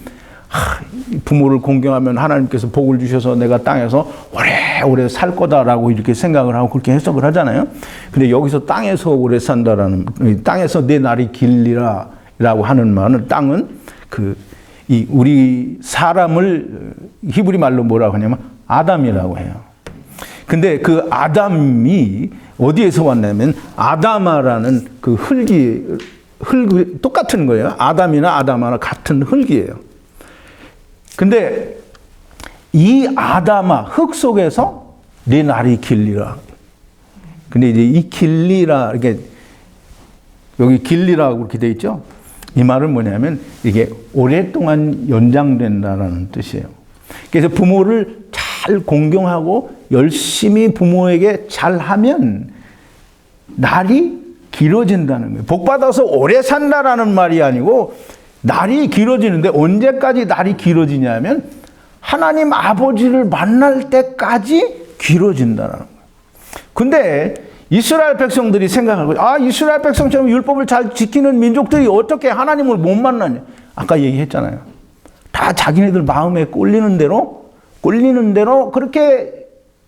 부모를 공경하면 하나님께서 복을 주셔서 내가 땅에서 오래오래 살 거다라고 이렇게 생각을 하고 그렇게 해석을 하잖아요. 근데 여기서 땅에서 오래 산다라는, 땅에서 내 날이 길리라라고 하는 말은 땅은 우리 사람을 히브리 말로 뭐라고 하냐면 아담이라고 해요. 근데 그 아담이 어디에서 왔냐면 아다마라는 그 흙이 똑같은 거예요. 아담이나 아다마나 같은 흙이에요. 근데 이 아담아 흙 속에서 내 날이 길리라. 근데 이제 이 길리라 이렇게 여기 길리라고 그렇게 돼 있죠. 이 말은 뭐냐면 이게 오랫동안 연장된다라는 뜻이에요. 그래서 부모를 잘 공경하고 열심히 부모에게 잘하면 날이 길어진다는 거예요. 복 받아서 오래 산다라는 말이 아니고 날이 길어지는데 언제까지 날이 길어지냐면 하나님 아버지를 만날 때까지 길어진다는 거예요. 근데 이스라엘 백성들이 생각하고 이스라엘 백성처럼 율법을 잘 지키는 민족들이 어떻게 하나님을 못 만나냐. 아까 얘기했잖아요. 다 자기네들 마음에 꼴리는 대로 그렇게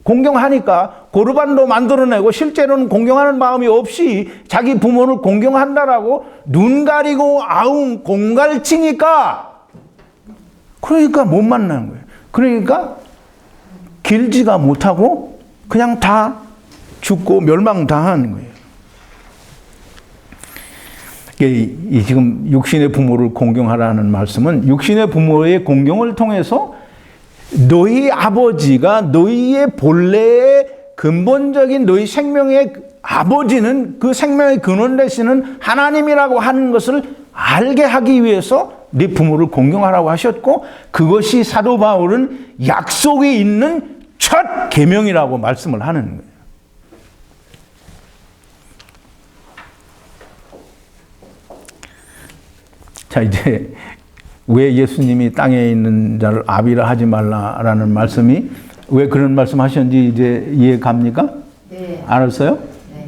공경하니까 고르반도 만들어내고 실제로는 공경하는 마음이 없이 자기 부모를 공경한다라고 눈 가리고 아웅 공갈치니까 그러니까 못 만나는 거예요. 그러니까 길지가 못하고 그냥 다 죽고 멸망당하는 거예요. 이 지금 육신의 부모를 공경하라는 말씀은 육신의 부모의 공경을 통해서 너희 아버지가 너희의 본래의 근본적인 너희 생명의 아버지는 그 생명의 근원 되시는 하나님이라고 하는 것을 알게 하기 위해서 네 부모를 공경하라고 하셨고, 그것이 사도 바울은 약속이 있는 첫 계명이라고 말씀을 하는 거예요. 자, 이제 왜 예수님이 땅에 있는 자를 아비라 하지 말라라는 말씀이 왜 그런 말씀 하셨는지 이제 이해 갑니까? 네. 알았어요? 네.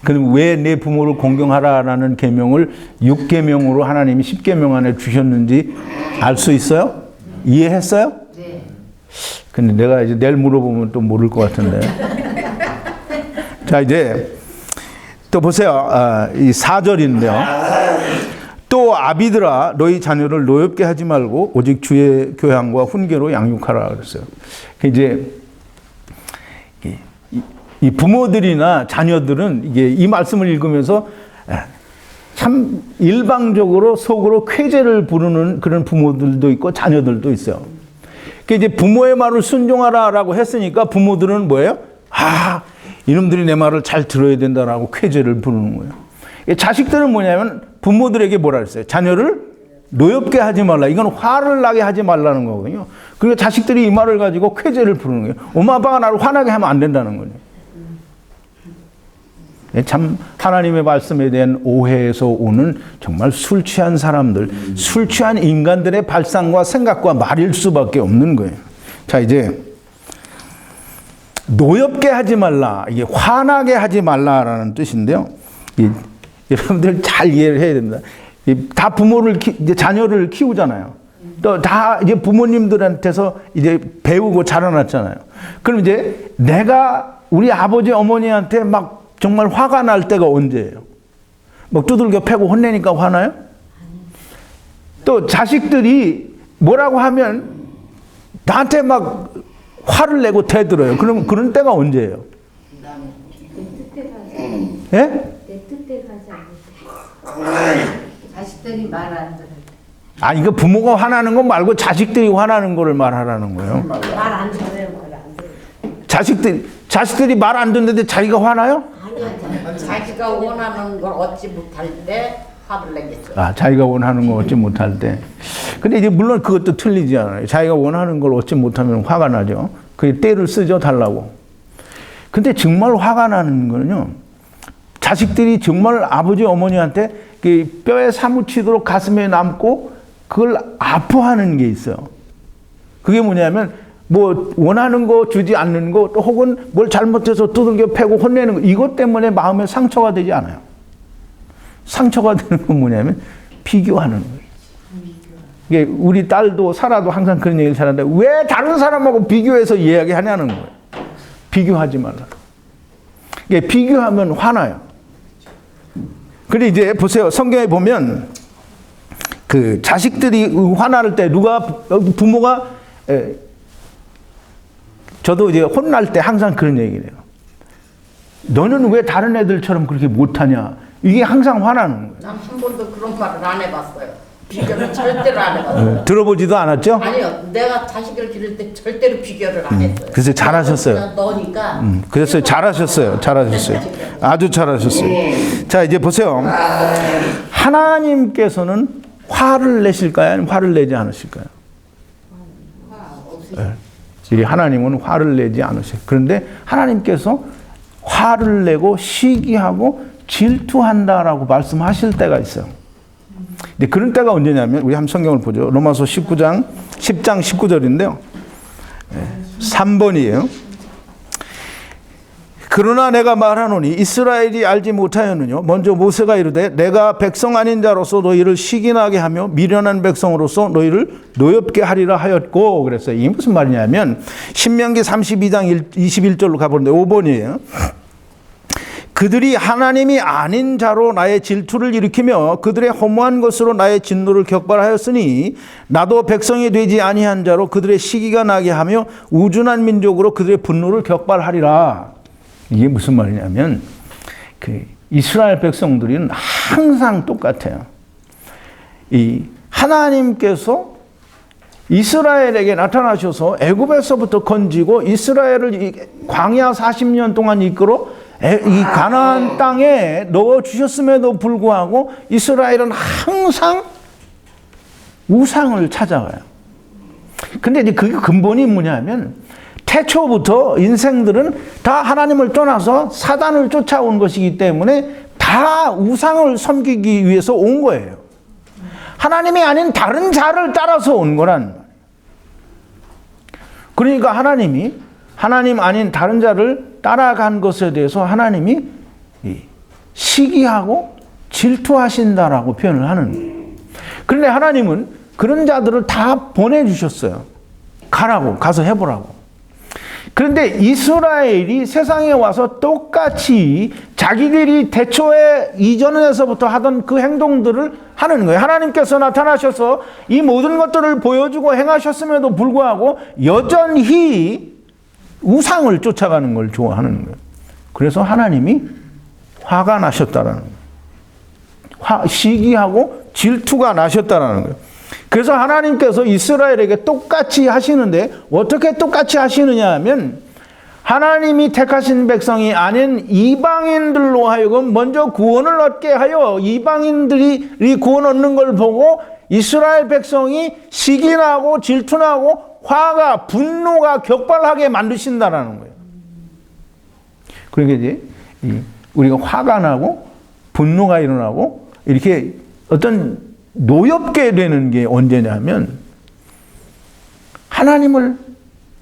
그럼 왜 내 부모를 공경하라라는 계명을 6계명으로 하나님이 10계명 안에 주셨는지 알 수 있어요? 이해했어요? 네. 근데 내가 이제 내일 물어보면 또 모를 것 같은데. 자, 이제 또 보세요. 이 4절인데요. 또 아비들아 너희 자녀를 노엽게 하지 말고 오직 주의 교양과 훈계로 양육하라 그랬어요. 이제 이 부모들이나 자녀들은 이게 이 말씀을 읽으면서 참 일방적으로 속으로 쾌재를 부르는 그런 부모들도 있고 자녀들도 있어요. 이제 부모의 말을 순종하라라고 했으니까 부모들은 뭐예요? 아, 이놈들이 내 말을 잘 들어야 된다라고 쾌재를 부르는 거예요. 자식들은 뭐냐면 부모들에게 뭐라 그랬어요? 자녀를 노엽게 하지 말라. 이건 화를 나게 하지 말라는 거거든요. 그러니까 자식들이 이 말을 가지고 쾌재를 부르는 거예요. 엄마 아빠가 나를 화나게 하면 안 된다는 거예요. 참 하나님의 말씀에 대한 오해에서 오는 정말 술 취한 사람들, 술 취한 인간들의 발상과 생각과 말일 수밖에 없는 거예요. 자, 이제 노엽게 하지 말라, 이게 화나게 하지 말라라는 뜻인데요. 여러분들 잘 이해를 해야 됩니다. 다 부모를 이제 자녀를 키우잖아요. 또 다 이제 부모님들한테서 이제 배우고 자라났잖아요. 그럼 이제 내가 우리 아버지 어머니한테 막 정말 화가 날 때가 언제예요? 막 두들겨 패고 혼내니까 화나요? 또 자식들이 뭐라고 하면 나한테 막 화를 내고 대들어요. 그럼 그런 때가 언제예요? 예? 내 뜻대로 하지 않는데. 자식들이 말 안 들을 때. 아, 이거 부모가 화나는 거 말고 자식들이 화나는 거를 말하라는 거예요. 말 안 들어요. 말 안 들어요. 자식들이 말 안 듣는데 자기가 화나요? 아니요. 자기가 원하는 걸 얻지 못할 때 화를 내겠어요. 아, 자기가 원하는 거 얻지 못할 때. 근데 이제 물론 그것도 틀리지 않아요. 자기가 원하는 걸 얻지 못하면 화가 나죠. 그게 때를 쓰죠, 달라고. 근데 정말 화가 나는 거는요, 자식들이 정말 아버지 어머니한테 뼈에 사무치도록 가슴에 남고 그걸 아파하는 게 있어요. 그게 뭐냐면 뭐 원하는 거 주지 않는 거, 또 혹은 뭘 잘못해서 두들겨 패고 혼내는 거, 이것 때문에 마음에 상처가 되지 않아요. 상처가 되는 건 뭐냐면 비교하는 거예요. 이게 우리 딸도 사라도 항상 그런 얘기를 잘하는데 왜 다른 사람하고 비교해서 이야기하냐는 거예요. 비교하지 말라. 이게 비교하면 화나요. 근데 이제 보세요. 성경에 보면 그 자식들이 화날 때 부모가 저도 이제 혼날 때 항상 그런 얘기를 해요. 너는 왜 다른 애들처럼 그렇게 못하냐. 이게 항상 화나는 거예요. 난 한 번도 그런 말을 안 해봤어요. 비교를 절대로 안 해봤어요. 들어보지도 않았죠? 아니요. 내가 자식을 기를 때 절대로 비교를 안 했어요. 그래서 잘하셨어요. 너니까. 그래서 잘하셨어요. 아주 잘하셨어요. 자, 이제 보세요. 하나님께서는 화를 내실까요? 아니면 화를 내지 않으실까요? 네. 하나님은 화를 내지 않으세요. 그런데 하나님께서 화를 내고 시기하고 질투한다라고 말씀하실 때가 있어요. 근데 그런 때가 언제냐면 우리 한번 성경을 보죠. 로마서 10장 19절인데요. 3번이에요. 그러나 내가 말하노니 이스라엘이 알지 못하였느뇨. 먼저 모세가 이르되 내가 백성 아닌 자로서 너희를 시기나게 하며 미련한 백성으로서 너희를 노엽게 하리라 하였고 그랬어요. 이게 무슨 말이냐면 신명기 32장 21절로 가보는데 5번이에요. 그들이 하나님이 아닌 자로 나의 질투를 일으키며 그들의 허무한 것으로 나의 진노를 격발하였으니 나도 백성이 되지 아니한 자로 그들의 시기가 나게 하며 우준한 민족으로 그들의 분노를 격발하리라. 이게 무슨 말이냐면 그 이스라엘 백성들은 항상 똑같아요. 이 하나님께서 이스라엘에게 나타나셔서 애굽에서부터 건지고 이스라엘을 광야 40년 동안 이끌어 이 가나안 땅에 넣어 주셨음에도 불구하고 이스라엘은 항상 우상을 찾아가요. 근데 이제 그 근본이 뭐냐면 태초부터 인생들은 다 하나님을 떠나서 사단을 쫓아온 것이기 때문에 다 우상을 섬기기 위해서 온 거예요. 하나님이 아닌 다른 자를 따라서 온 거란 말이에요. 그러니까 하나님이 하나님 아닌 다른 자를 따라간 것에 대해서 하나님이 시기하고 질투하신다라고 표현을 하는 거예요. 그런데 하나님은 그런 자들을 다 보내주셨어요. 가라고, 가서 해보라고. 그런데 이스라엘이 세상에 와서 똑같이 자기들이 태초에 이전에서부터 하던 그 행동들을 하는 거예요. 하나님께서 나타나셔서 이 모든 것들을 보여주고 행하셨음에도 불구하고 여전히 우상을 쫓아가는 걸 좋아하는 거예요. 그래서 하나님이 화가 나셨다라는 거예요. 시기하고 질투가 나셨다라는 거예요. 그래서 하나님께서 이스라엘에게 똑같이 하시는데 어떻게 똑같이 하시느냐 하면 하나님이 택하신 백성이 아닌 이방인들로 하여금 먼저 구원을 얻게 하여 이방인들이 구원 얻는 걸 보고 이스라엘 백성이 시기나고 질투나고 화가 분노가 격발하게 만드신다라는 거예요. 그러니까 이제 우리가 화가 나고 분노가 일어나고 이렇게 어떤 노엽게 되는 게 언제냐면 하나님을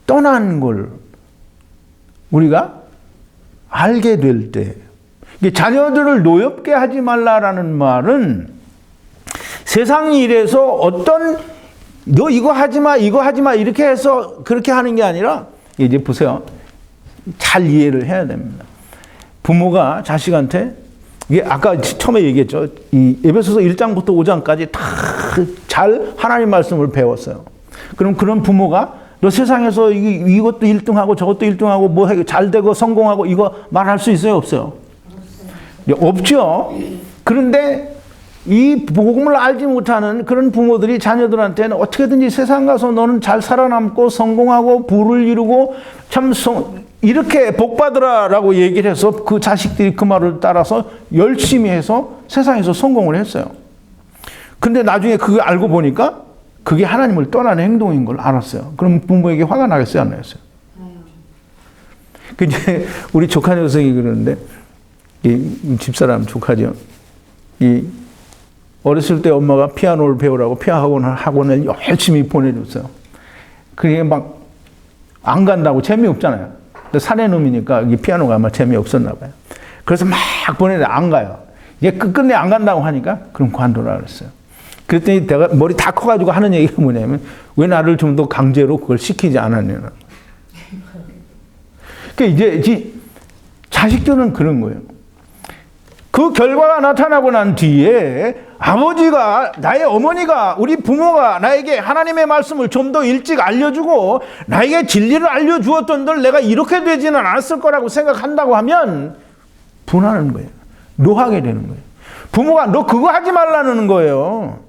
떠난 걸 우리가 알게 될 때, 자녀들을 노엽게 하지 말라라는 말은 세상 일에서 어떤 너 이거 하지 마, 이거 하지 마 이렇게 해서 그렇게 하는 게 아니라 이제 보세요. 잘 이해를 해야 됩니다. 부모가 자식한테 이게 아까 처음에 얘기했죠. 이 에베소서 1장부터 5장까지 다 잘 하나님 말씀을 배웠어요. 그럼 그런 부모가 너 세상에서 이것도 1등하고 저것도 1등하고 뭐 잘 되고 성공하고 이거 말할 수 있어요? 없어요? 없죠. 그런데 이 복음을 알지 못하는 그런 부모들이 자녀들한테는 어떻게든지 세상 가서 너는 잘 살아남고 성공하고 부를 이루고 참 이렇게 복 받으라라고 얘기를 해서 그 자식들이 그 말을 따라서 열심히 해서 세상에서 성공을 했어요. 근데 나중에 그거 알고 보니까 그게 하나님을 떠나는 행동인 걸 알았어요. 그럼 부모에게 화가 나겠어요? 안 나겠어요? 이제 우리 조카 녀석이 그러는데 이 집사람 조카죠. 어렸을 때 엄마가 피아노를 배우라고 피아노 학원을 열심히 보내줬어요. 그게 막 안 간다고 재미없잖아요. 근데 사내 놈이니까 이 피아노가 아마 재미없었나 봐요. 그래서 막 보내는데 안 가요. 이게 끝끝내 안 간다고 하니까 그럼 관두라 그랬어요. 그랬더니 내가 머리 다 커가지고 하는 얘기가 뭐냐면 왜 나를 좀 더 강제로 그걸 시키지 않았냐는 거예요. 그러니까 이제 자식들은 그런 거예요. 그 결과가 나타나고 난 뒤에 아버지가, 나의 어머니가, 우리 부모가 나에게 하나님의 말씀을 좀 더 일찍 알려주고 나에게 진리를 알려주었던들 내가 이렇게 되지는 않았을 거라고 생각한다고 하면 분하는 거예요. 노하게 되는 거예요. 부모가 너 그거 하지 말라는 거예요.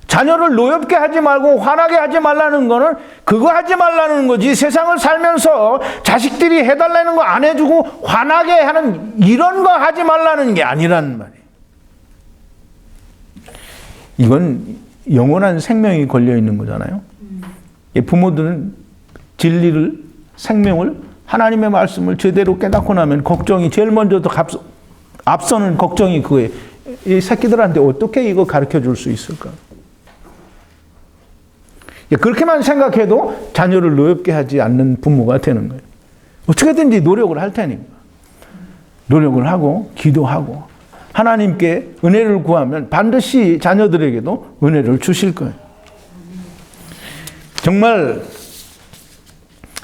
자녀를 노엽게 하지 말고 화나게 하지 말라는 거는 그거 하지 말라는 거지. 세상을 살면서 자식들이 해달라는 거 안 해주고 화나게 하는 이런 거 하지 말라는 게 아니란 말이에요. 이건 영원한 생명이 걸려 있는 거잖아요. 부모들은 진리를, 생명을, 하나님의 말씀을 제대로 깨닫고 나면 걱정이 제일 먼저 앞서는 걱정이 그거예요. 이 새끼들한테 어떻게 이거 가르쳐 줄 수 있을까? 그렇게만 생각해도 자녀를 노엽게 하지 않는 부모가 되는 거예요. 어떻게든지 노력을 할 테니까. 노력을 하고 기도하고 하나님께 은혜를 구하면 반드시 자녀들에게도 은혜를 주실 거예요. 정말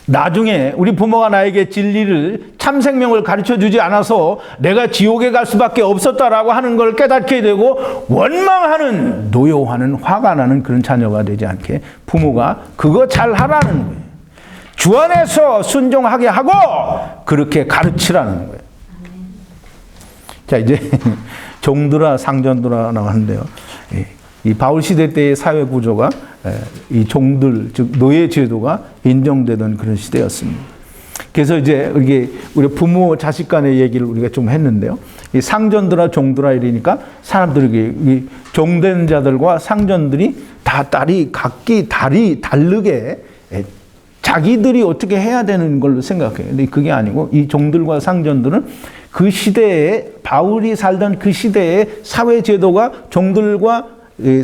나중에 우리 부모가 나에게 진리를 참 생명을 가르쳐 주지 않아서 내가 지옥에 갈 수밖에 없었다라고 하는 걸 깨닫게 되고 원망하는, 노여워하는, 화가 나는 그런 자녀가 되지 않게 부모가 그거 잘 하라는 거예요. 주 안에서 순종하게 하고 그렇게 가르치라는 거예요. 자, 이제 종들아 상전들아 나왔는데요. 이 바울 시대 때의 사회 구조가 이 종들, 즉 노예 제도가 인정되던 그런 시대였습니다. 그래서 이제 이게 우리 부모 자식 간의 얘기를 우리가 좀 했는데요. 이 상전들아 종들아 이러니까 사람들에게 이 종된 자들과 상전들이 다 각기 다르게 자기들이 어떻게 해야 되는 걸로 생각해요. 근데 그게 아니고 이 종들과 상전들은 그 시대에, 바울이 살던 그 시대의 사회 제도가 종들과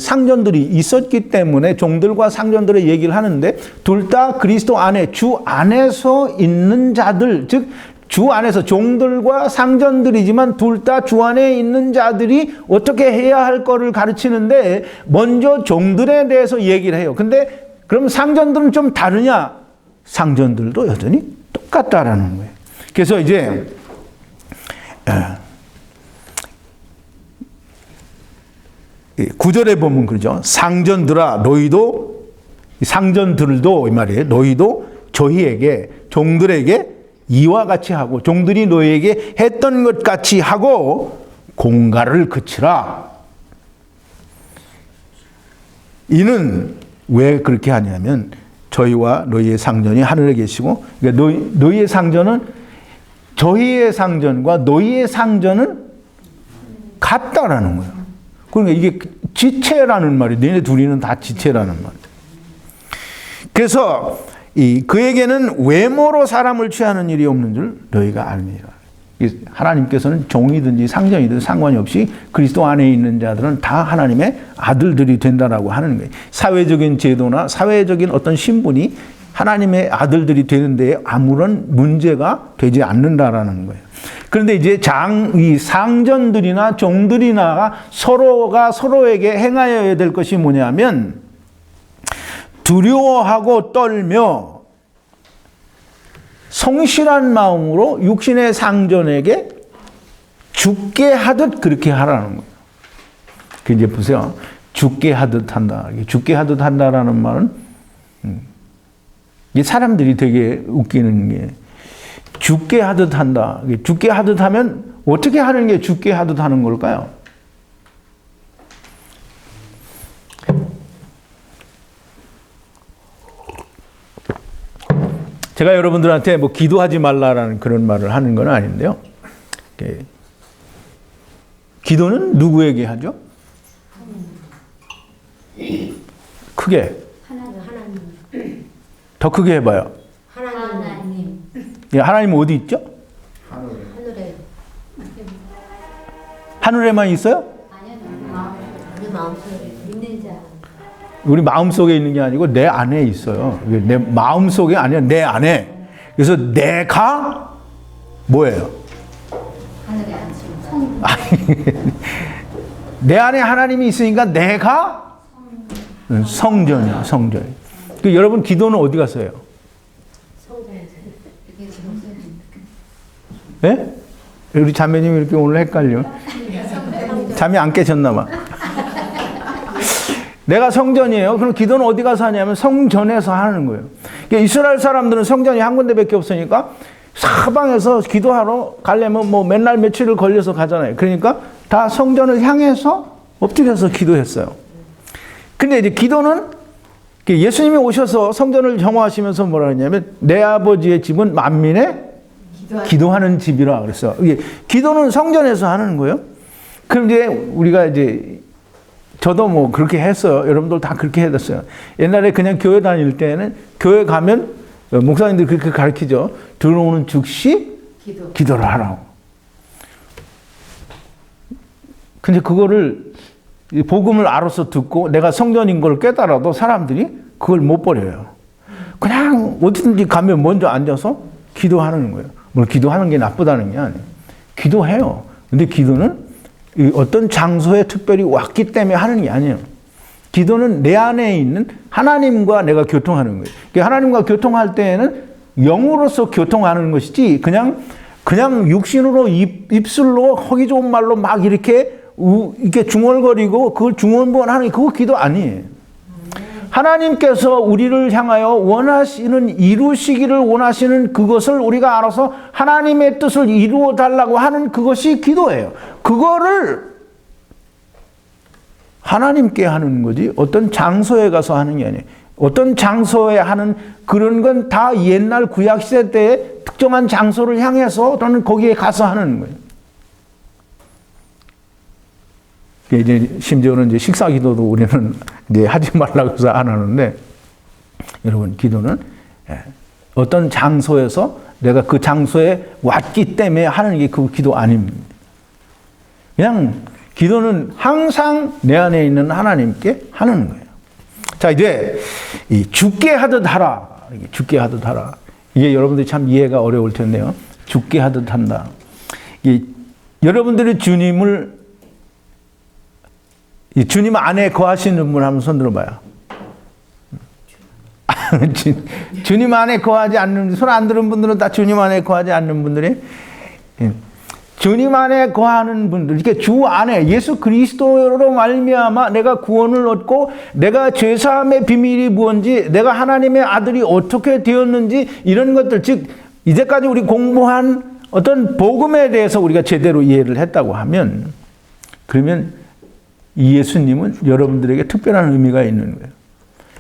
상전들이 있었기 때문에 종들과 상전들의 얘기를 하는데 둘 다 그리스도 안에, 주 안에서 있는 자들, 즉 주 안에서 종들과 상전들이지만 둘 다 주 안에 있는 자들이 어떻게 해야 할 거를 가르치는데 먼저 종들에 대해서 얘기를 해요. 근데 그럼 상전들은 좀 다르냐? 상전들도 여전히 똑같다라는 거예요. 그래서 이제 9절에 보면 그러죠. 상전들아 너희도, 상전들도 이 말이에요. 너희도 저희에게, 종들에게 이와 같이 하고 종들이 너희에게 했던 것 같이 하고 공갈을 그치라. 이는 왜 그렇게 하냐면 저희와 너희의 상전이 하늘에 계시고, 그러니까 너희의 상전은 저희의 상전과 너희의 상전은 같다라는 거예요. 그러니까 이게 지체라는 말이, 너네 둘이는 다 지체라는 말이에요. 그래서 그에게는 외모로 사람을 취하는 일이 없는 줄 너희가 알미라. 하나님께서는 종이든지 상전이든 상관이 없이 그리스도 안에 있는 자들은 다 하나님의 아들들이 된다라고 하는 거예요. 사회적인 제도나 사회적인 어떤 신분이 하나님의 아들들이 되는데 아무런 문제가 되지 않는다라는 거예요. 그런데 이제 이 상전들이나 종들이나 서로가 서로에게 행하여야 될 것이 뭐냐면 두려워하고 떨며 성실한 마음으로 육신의 상전에게 죽게 하듯 그렇게 하라는 거예요. 그 이제 보세요. 죽게 하듯 한다. 죽게 하듯 한다라는 말은 이 사람들이 되게 웃기는 게 죽게 하듯 한다. 죽게 하듯 하면 어떻게 하는 게 죽게 하듯 하는 걸까요? 제가 여러분들한테 뭐 기도하지 말라라는 그런 말을 하는 건 아닌데요. 기도는 누구에게 하죠? 크게. 하나님. 더 크게 해봐요. 하나님. 예, 하나님 어디 있죠? 하늘에. 하늘에만 있어요? 아니요. 우리 마음속에 있는 자. 우리 마음속에 있는 게 아니고 내 안에 있어요. 내 마음속에 아니라 내 안에. 그래서 내가 뭐예요? 하늘에 앉힌 내 안에 하나님이 있으니까 내가 성전이야, 성전. 여러분 기도는 어디 갔어요? 이게 지금 예? 우리 자매님이 이렇게 오늘 헷갈려. 잠이 안 깨셨나 봐. 내가 성전이에요. 그럼 기도는 어디 가서 하냐면 성전에서 하는 거예요. 그러니까 이스라엘 사람들은 성전이 한 군데밖에 없으니까 사방에서 기도하러 가려면 뭐 맨날 며칠을 걸려서 가잖아요. 그러니까 다 성전을 향해서 엎드려서 기도했어요. 근데 이제 기도는 예수님이 오셔서 성전을 정화하시면서 뭐라 했냐면 내 아버지의 집은 만민의 기도하는 집이라 그랬어요. 기도는 성전에서 하는 거예요. 그럼 이제 우리가 이제 저도 뭐 그렇게 했어요. 여러분들 다 그렇게 해뒀어요. 옛날에 그냥 교회 다닐 때는 교회 가면 목사님들이 그렇게 가르치죠. 들어오는 즉시 기도를 하라고. 근데 그거를 복음을 알아서 듣고 내가 성전인 걸 깨달아도 사람들이 그걸 못 버려요. 그냥 어디든지 가면 먼저 앉아서 기도하는 거예요. 뭘 기도하는 게 나쁘다는 게 아니에요. 기도해요. 근데 기도는 어떤 장소에 특별히 왔기 때문에 하는 게 아니에요. 기도는 내 안에 있는 하나님과 내가 교통하는 거예요. 하나님과 교통할 때에는 영으로서 교통하는 것이지 그냥 육신으로 입술로 허기 좋은 말로 막 이렇게 중얼거리고 그걸 중언부언하는 그거 기도 아니에요. 하나님께서 우리를 향하여 원하시는 이루시기를 원하시는 그것을 우리가 알아서 하나님의 뜻을 이루어 달라고 하는 그것이 기도예요. 그거를 하나님께 하는 거지 어떤 장소에 가서 하는 게 아니에요. 어떤 장소에 하는 그런 건 다 옛날 구약시대 때 특정한 장소를 향해서 또는 거기에 가서 하는 거예요. 이제 심지어는 이제 식사 기도도 우리는 이제 하지 말라고 해서 안 하는데 여러분 기도는 어떤 장소에서 내가 그 장소에 왔기 때문에 하는 게 그 기도 아닙니다. 그냥 기도는 항상 내 안에 있는 하나님께 하는 거예요. 자, 이제 이 죽게 하듯 하라. 죽게 하듯 하라. 이게 여러분들이 참 이해가 어려울 텐데요. 죽게 하듯 한다. 여러분들이 주님 안에 거하시는 분 한번 손 들어봐요. 주님 안에 거하지 않는, 손 안 들은 분들은 다 주님 안에 거하지 않는 분들이, 주님 안에 거하는 분들, 이렇게 주 안에 예수 그리스도로 말미암아 내가 구원을 얻고 내가 죄사함의 비밀이 무엇인지, 내가 하나님의 아들이 어떻게 되었는지 이런 것들, 즉 이제까지 우리 공부한 어떤 복음에 대해서 우리가 제대로 이해를 했다고 하면, 그러면 이 예수님은 여러분들에게 특별한 의미가 있는 거예요.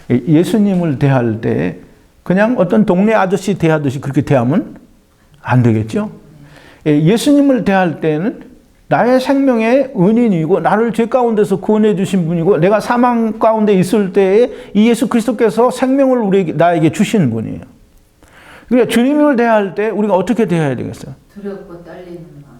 예수님을 대할 때 그냥 어떤 동네 아저씨 대하듯이 그렇게 대하면 안 되겠죠? 예수님을 대할 때는 나의 생명의 은인이고 나를 죄 가운데서 구원해 주신 분이고 내가 사망 가운데 있을 때에 이 예수 그리스도께서 생명을 나에게 주신 분이에요. 그러니까 주님을 대할 때 우리가 어떻게 대해야 되겠어요? 두렵고 떨리는 마음.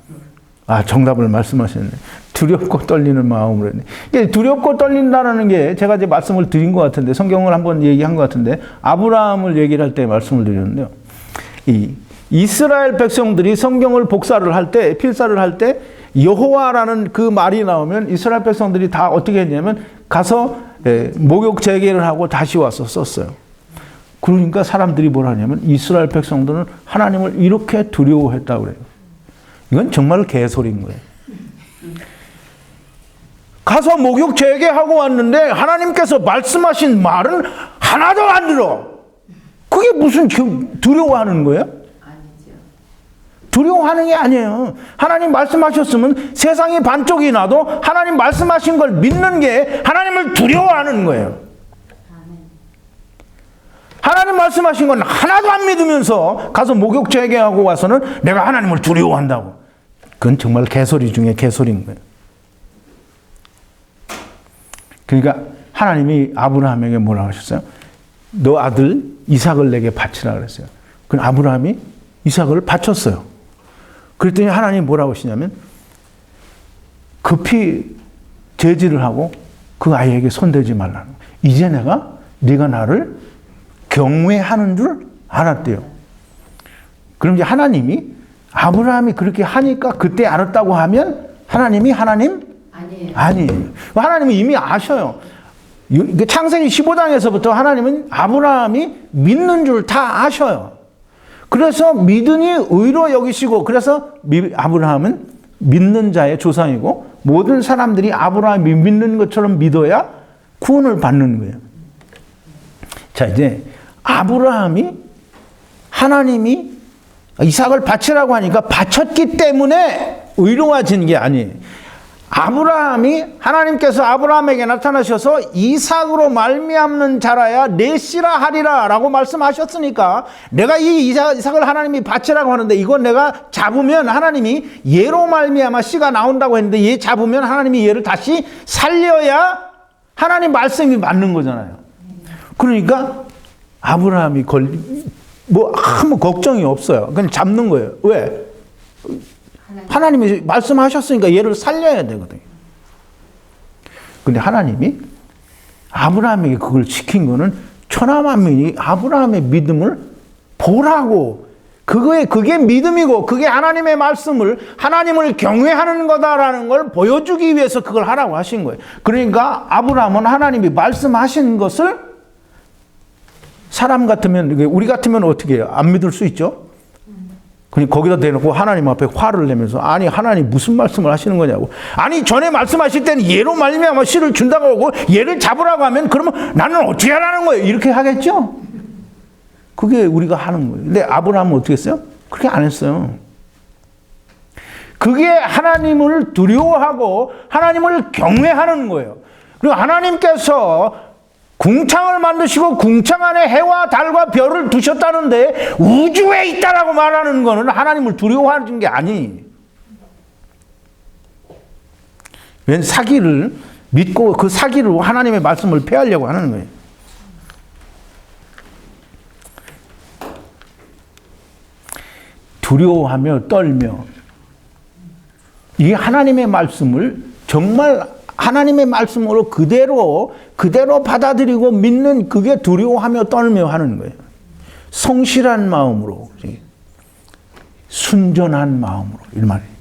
아, 정답을 말씀하셨네. 두렵고 떨리는 마음으로 했네. 두렵고 떨린다는 게 제가 이제 말씀을 드린 것 같은데, 성경을 한번 얘기한 것 같은데, 아브라함을 얘기를 할 때 말씀을 드렸는데요. 이 이스라엘 백성들이 성경을 복사를 할 때, 필사를 할 때, 여호와라는 그 말이 나오면 이스라엘 백성들이 다 어떻게 했냐면 가서 목욕 재개를 하고 다시 와서 썼어요. 그러니까 사람들이 뭐라 하냐면 이스라엘 백성들은 하나님을 이렇게 두려워했다고 그래요. 이건 정말 개소리인 거예요. 가서 목욕 재개하고 왔는데 하나님께서 말씀하신 말은 하나도 안 들어. 그게 무슨 두려워하는 거예요? 아니죠. 두려워하는 게 아니에요. 하나님 말씀하셨으면 세상이 반쪽이 나도 하나님 말씀하신 걸 믿는 게 하나님을 두려워하는 거예요. 하나님 말씀하신 건 하나도 안 믿으면서 가서 목욕 재개하고 와서는 내가 하나님을 두려워한다고. 그건 정말 개소리 중에 개소리인 거예요. 그러니까 하나님이 아브라함에게 뭐라고 하셨어요? 너 아들 이삭을 내게 바치라 그랬어요. 그럼 아브라함이 이삭을 바쳤어요. 그랬더니 하나님이 뭐라고 하시냐면 급히 제지를 하고 그 아이에게 손대지 말라는 거예요. 이제 네가 나를 경외하는 줄 알았대요. 그럼 이제 하나님이 아브라함이 그렇게 하니까 그때 알았다고 하면 하나님이 하나님? 아니에요. 하나님은 이미 아셔요. 창세기 15장에서부터 하나님은 아브라함이 믿는 줄 다 아셔요. 그래서 믿으니 의로 여기시고, 그래서 아브라함은 믿는 자의 조상이고 모든 사람들이 아브라함이 믿는 것처럼 믿어야 구원을 받는 거예요. 자, 이제 하나님이 이삭을 바치라고 하니까 바쳤기 때문에 의로워진 게 아니에요. 하나님께서 아브라함에게 나타나셔서 이삭으로 말미암는 자라야 내 씨라 하리라 라고 말씀하셨으니까, 내가 이 이삭을 하나님이 바치라고 하는데 이건 내가 잡으면 하나님이 얘로 말미암아 씨가 나온다고 했는데, 얘 잡으면 하나님이 얘를 다시 살려야 하나님 말씀이 맞는 거잖아요. 그러니까 아브라함이 아무 걱정이 없어요. 그냥 잡는 거예요. 왜? 하나님이 말씀하셨으니까 얘를 살려야 되거든요. 근데 하나님이 아브라함에게 그걸 시킨 거는 천하만민이 아브라함의 믿음을 보라고, 그게 믿음이고 그게 하나님의 하나님을 경외하는 거다라는 걸 보여주기 위해서 그걸 하라고 하신 거예요. 그러니까 아브라함은 하나님이 말씀하신 것을 사람 같으면, 우리 같으면 어떻게 해요? 안 믿을 수 있죠? 그냥 거기다 대놓고 하나님 앞에 화를 내면서, 아니 하나님 무슨 말씀을 하시는 거냐고. 아니 전에 말씀하실 때는 얘로 말미암아 씨를 준다고 하고 얘를 잡으라고 하면 그러면 나는 어떻게 하라는 거예요? 이렇게 하겠죠? 그게 우리가 하는 거예요. 근데 아브라함은 어떻게 했어요? 그렇게 안 했어요. 그게 하나님을 두려워하고 하나님을 경외하는 거예요. 그리고 하나님께서 궁창을 만드시고 궁창 안에 해와 달과 별을 두셨다는데 우주에 있다라고 말하는 거는 하나님을 두려워하는 게 아니에요. 웬 사기를 믿고 그 사기로 하나님의 말씀을 폐하려고 하는 거예요. 두려워하며 떨며, 이게 하나님의 말씀을 정말 하나님의 말씀으로 그대로 받아들이고 믿는, 그게 두려워하며 떨며 하는 거예요. 성실한 마음으로, 순전한 마음으로, 이 말이에요.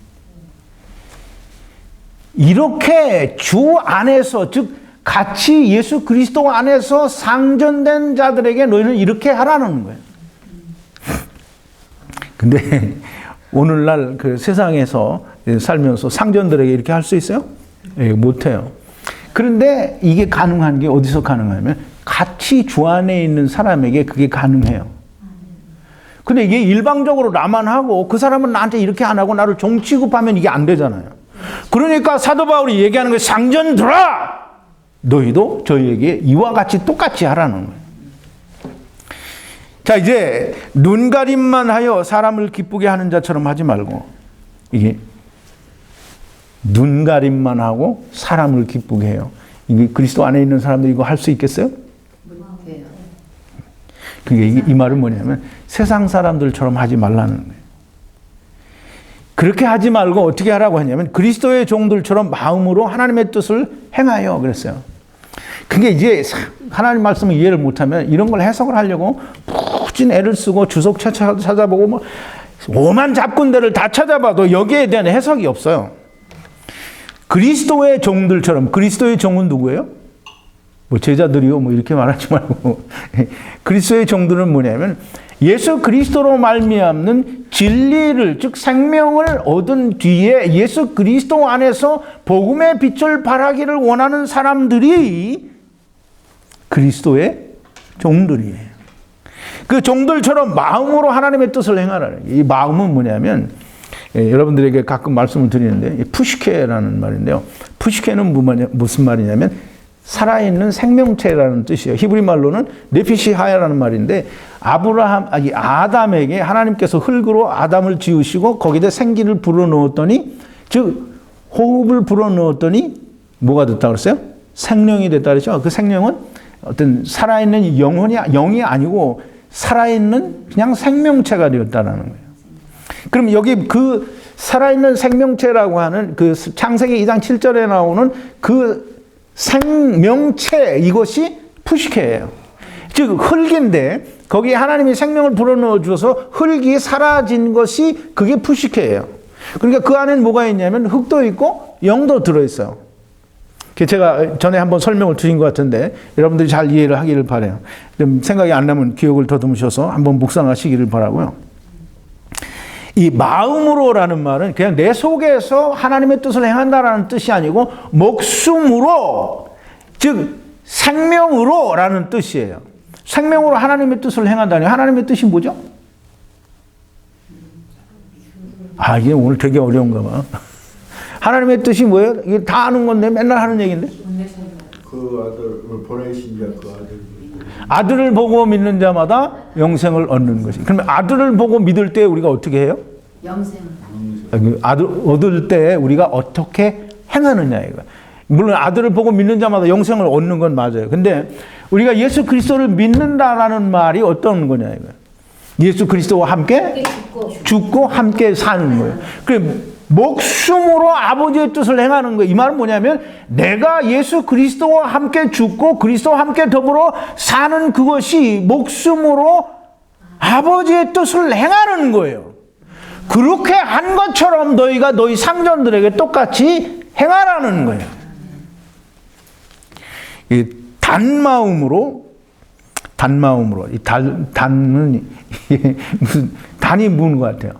이렇게 주 안에서, 즉 같이 예수 그리스도 안에서 상전된 자들에게 너희는 이렇게 하라는 거예요. 근데 오늘날 그 세상에서 살면서 상전들에게 이렇게 할 수 있어요? 예, 못해요. 그런데 이게 가능한 게 어디서 가능하냐면 같이 주 안에 있는 사람에게 그게 가능해요. 근데 이게 일방적으로 나만 하고 그 사람은 나한테 이렇게 안 하고 나를 종 취급하면 이게 안 되잖아요. 그러니까 사도 바울이 얘기하는 거예요. 상전들아! 너희도 저희에게 이와 같이 똑같이 하라는 거예요. 자, 이제 눈가림만 하여 사람을 기쁘게 하는 자처럼 하지 말고, 이게 눈가림만 하고 사람을 기쁘게 해요. 이게 그리스도 안에 있는 사람들이 이거 할 수 있겠어요? 못해요. 그게 이 말은 뭐냐면 세상 사람들처럼 하지 말라는 거예요. 그렇게 하지 말고 어떻게 하라고 하냐면 그리스도의 종들처럼 마음으로 하나님의 뜻을 행하여 그랬어요. 그게 이제 하나님 말씀을 이해를 못하면 이런 걸 해석을 하려고 푹진 애를 쓰고 주석 찾아보고 뭐 오만 잡군데를 다 찾아봐도 여기에 대한 해석이 없어요. 그리스도의 종들처럼, 그리스도의 종은 누구예요? 뭐 제자들이요, 뭐 이렇게 말하지 말고 그리스도의 종들은 뭐냐면 예수 그리스도로 말미암는 진리를, 즉 생명을 얻은 뒤에 예수 그리스도 안에서 복음의 빛을 발하기를 원하는 사람들이 그리스도의 종들이에요. 그 종들처럼 마음으로 하나님의 뜻을 행하라는 거예요. 이 마음은 뭐냐면 여러분들에게 가끔 말씀을 드리는데 푸시케라는 말인데요. 푸시케는 무슨 말이냐면 살아있는 생명체라는 뜻이에요. 히브리 말로는 네피시하야라는 말인데 아담에게 하나님께서 흙으로 아담을 지으시고 거기다 생기를 불어넣었더니, 즉 호흡을 불어넣었더니 뭐가 됐다고 그랬어요? 생명이 됐다 그랬죠. 그 생명은 어떤 살아있는 영이 아니고 살아있는 그냥 생명체가 되었다라는 거예요. 그럼 여기 그 살아있는 생명체라고 하는 그 창세기 2장 7절에 나오는 그 생명체, 이것이 푸시케예요. 즉 흙인데 거기에 하나님이 생명을 불어넣어 주어서 흙이 사라진 것이 그게 푸시케예요. 그러니까 그 안에는 뭐가 있냐면 흙도 있고 영도 들어있어요. 제가 전에 한번 설명을 드린 것 같은데 여러분들이 잘 이해를 하기를 바라요. 좀 생각이 안 나면 기억을 더듬으셔서 한번 묵상하시기를 바라고요. 이 마음으로라는 말은 그냥 내 속에서 하나님의 뜻을 행한다라는 뜻이 아니고 목숨으로, 즉 생명으로라는 뜻이에요. 생명으로 하나님의 뜻을 행한다니, 하나님의 뜻이 뭐죠? 아, 이게 오늘 되게 어려운가 봐. 하나님의 뜻이 뭐예요? 이게 다 아는 건데 맨날 하는 얘기인데. 그 아들을 보내신 자, 그 아들. 아들을 보고 믿는 자마다 영생을 얻는 것이. 그러면 아들을 보고 믿을 때 우리가 어떻게 해요? 영생. 아들 얻을 때 우리가 어떻게 행하느냐 이거. 물론 아들을 보고 믿는 자마다 영생을 얻는 건 맞아요. 근데 우리가 예수 그리스도를 믿는다라는 말이 어떤 거냐 이거. 예수 그리스도와 함께 죽고 함께 사는 거예요. 그래 목숨으로 아버지의 뜻을 행하는 거예요. 이 말은 뭐냐면 내가 예수 그리스도와 함께 죽고 그리스도와 함께 더불어 사는 그것이 목숨으로 아버지의 뜻을 행하는 거예요. 그렇게 한 것처럼 너희가 너희 상전들에게 똑같이 행하라는 거예요. 이 단마음으로 단마음으로. 이 단은 무슨 단이 무는 것 같아요.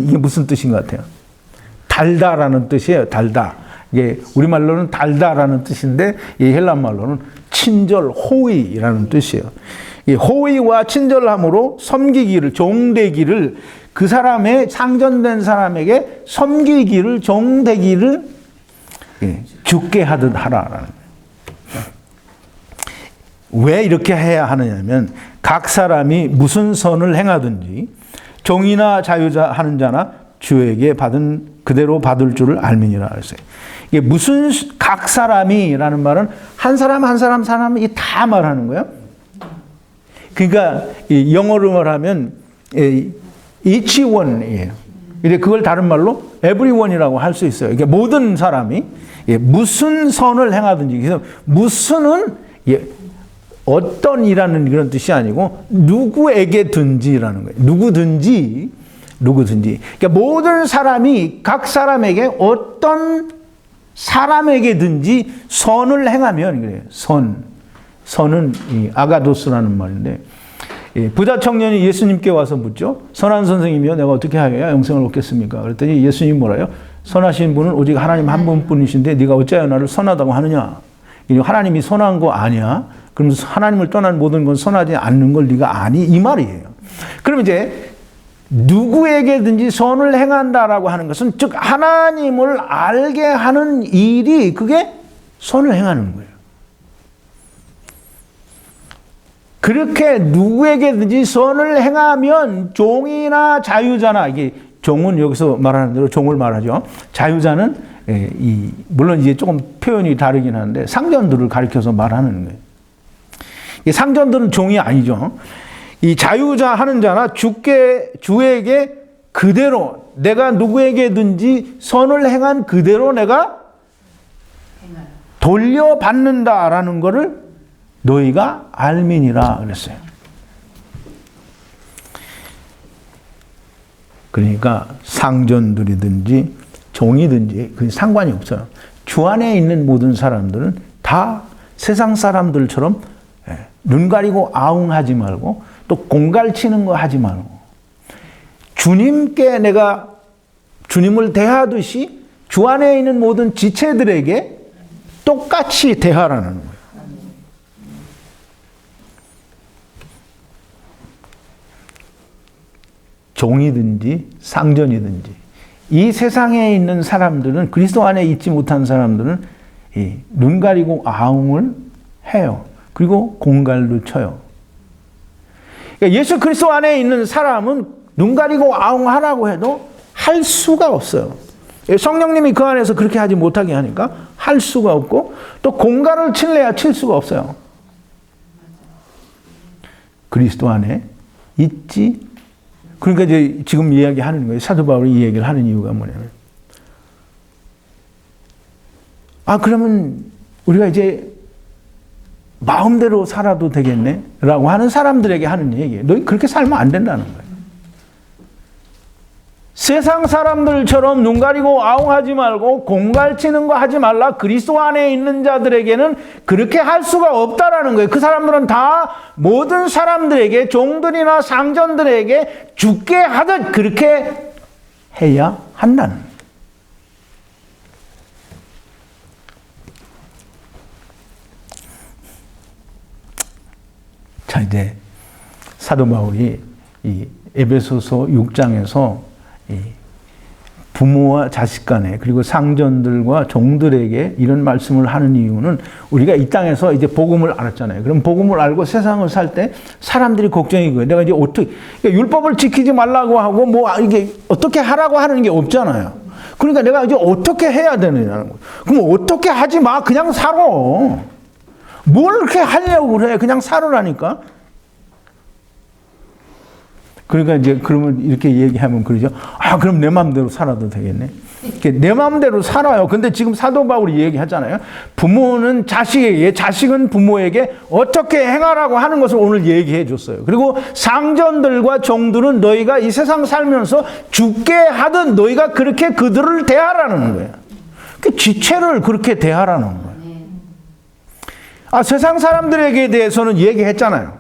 이게 무슨 뜻인 것 같아요? 달다라는 뜻이에요. 달다. 이게 우리말로는 달다라는 뜻인데 이 헬란 말로는 친절, 호의라는 뜻이에요. 이 호의와 친절함으로 섬기기를, 종되기를, 그 사람의 상전된 사람에게 섬기기를, 종되기를 죽게 하듯 하라라는 거예요. 왜 이렇게 해야 하느냐면 각 사람이 무슨 선을 행하든지 종이나 자유자 하는 자나 주에게 받은 그대로 받을 줄을 알미니라 했어요. 이게 무슨 각 사람이라는 말은 한 사람이 다 말하는 거예요. 그러니까 영어로 말하면 each one이에요. 이제 그걸 다른 말로 everyone이라고 할 수 있어요. 그러니까 모든 사람이 무슨 선을 행하든지, 그래서 무슨은 어떤이라는 그런 뜻이 아니고 누구에게든지라는 거예요. 누구든지. 그러니까 모든 사람이 각 사람에게 어떤 사람에게든지 선을 행하면 그래요. 선은 아가도스라는 말인데, 부자 청년이 예수님께 와서 묻죠. 선한 선생님이여, 내가 어떻게 하여야 영생을 얻겠습니까? 그랬더니 예수님이 뭐라요? 선하신 분은 오직 하나님 한 분뿐이신데 네가 어찌하여 나를 선하다고 하느냐? 하나님이 선한 거 아니야? 그러면서 하나님을 떠난 모든 건 선하지 않는 걸 네가 아니? 이 말이에요. 그럼 이제 누구에게든지 선을 행한다라고 하는 것은 즉 하나님을 알게 하는 일이 그게 선을 행하는 거예요. 그렇게 누구에게든지 선을 행하면 종이나 자유자나, 이게 종은 여기서 말하는 대로 종을 말하죠. 자유자는 물론 이제 조금 표현이 다르긴 한데 상전들을 가리켜서 말하는 거예요. 이 상전들은 종이 아니죠. 이 자유자 하는 자나 주에게 그대로 내가 누구에게든지 선을 행한 그대로 내가 돌려받는다라는 것을 너희가 알미니라 그랬어요. 그러니까 상전들이든지 종이든지 그 상관이 없어요. 주 안에 있는 모든 사람들은 다 세상 사람들처럼 눈 가리고 아웅하지 말고 또 공갈치는 거 하지 말고 주님께 내가 주님을 대하듯이 주 안에 있는 모든 지체들에게 똑같이 대하라는 거예요. 종이든지 상전이든지 이 세상에 있는 사람들은, 그리스도 안에 있지 못한 사람들은 눈 가리고 아웅을 해요. 그리고 공갈도 쳐요. 그러니까 예수 그리스도 안에 있는 사람은 눈 가리고 아웅하라고 해도 할 수가 없어요. 성령님이 그 안에서 그렇게 하지 못하게 하니까 할 수가 없고, 또 공갈을 칠래야 칠 수가 없어요. 그리스도 안에 있지. 그러니까 이제 지금 이야기하는 거예요. 사도 바울이 이 얘기를 하는 이유가 뭐냐면, 그러면 우리가 이제 마음대로 살아도 되겠네? 라고 하는 사람들에게 하는 얘기예요. 너희 그렇게 살면 안 된다는 거예요. 세상 사람들처럼 눈 가리고 아웅하지 말고 공갈치는 거 하지 말라. 그리스도 안에 있는 자들에게는 그렇게 할 수가 없다라는 거예요. 그 사람들은 다 모든 사람들에게, 종들이나 상전들에게 죽게 하듯 그렇게 해야 한다는 거예요. 자, 이제 사도 바울이 이 에베소서 6장에서 이 부모와 자식 간에, 그리고 상전들과 종들에게 이런 말씀을 하는 이유는, 우리가 이 땅에서 이제 복음을 알았잖아요. 그럼 복음을 알고 세상을 살 때 사람들이 걱정이 거예요. 내가 이제 어떻게, 그러니까 율법을 지키지 말라고 하고 이게 어떻게 하라고 하는 게 없잖아요. 그러니까 내가 이제 어떻게 해야 되느냐는 거예요. 그럼 어떻게 하지 마. 그냥 살아. 뭘 그렇게 하려고 그래. 그냥 살으라니까. 그러니까 이제 그러면 이렇게 얘기하면 그러죠. 그럼 내 마음대로 살아도 되겠네. 내 마음대로 살아요. 근데 지금 사도 바울이 얘기하잖아요. 부모는 자식에게, 자식은 부모에게 어떻게 행하라고 하는 것을 오늘 얘기해 줬어요. 그리고 상전들과 종들은 너희가 이 세상 살면서 죽게 하듯 너희가 그렇게 그들을 대하라는 거예요. 지체를 그렇게 대하라는 거예요. 세상 사람들에게 대해서는 얘기했잖아요.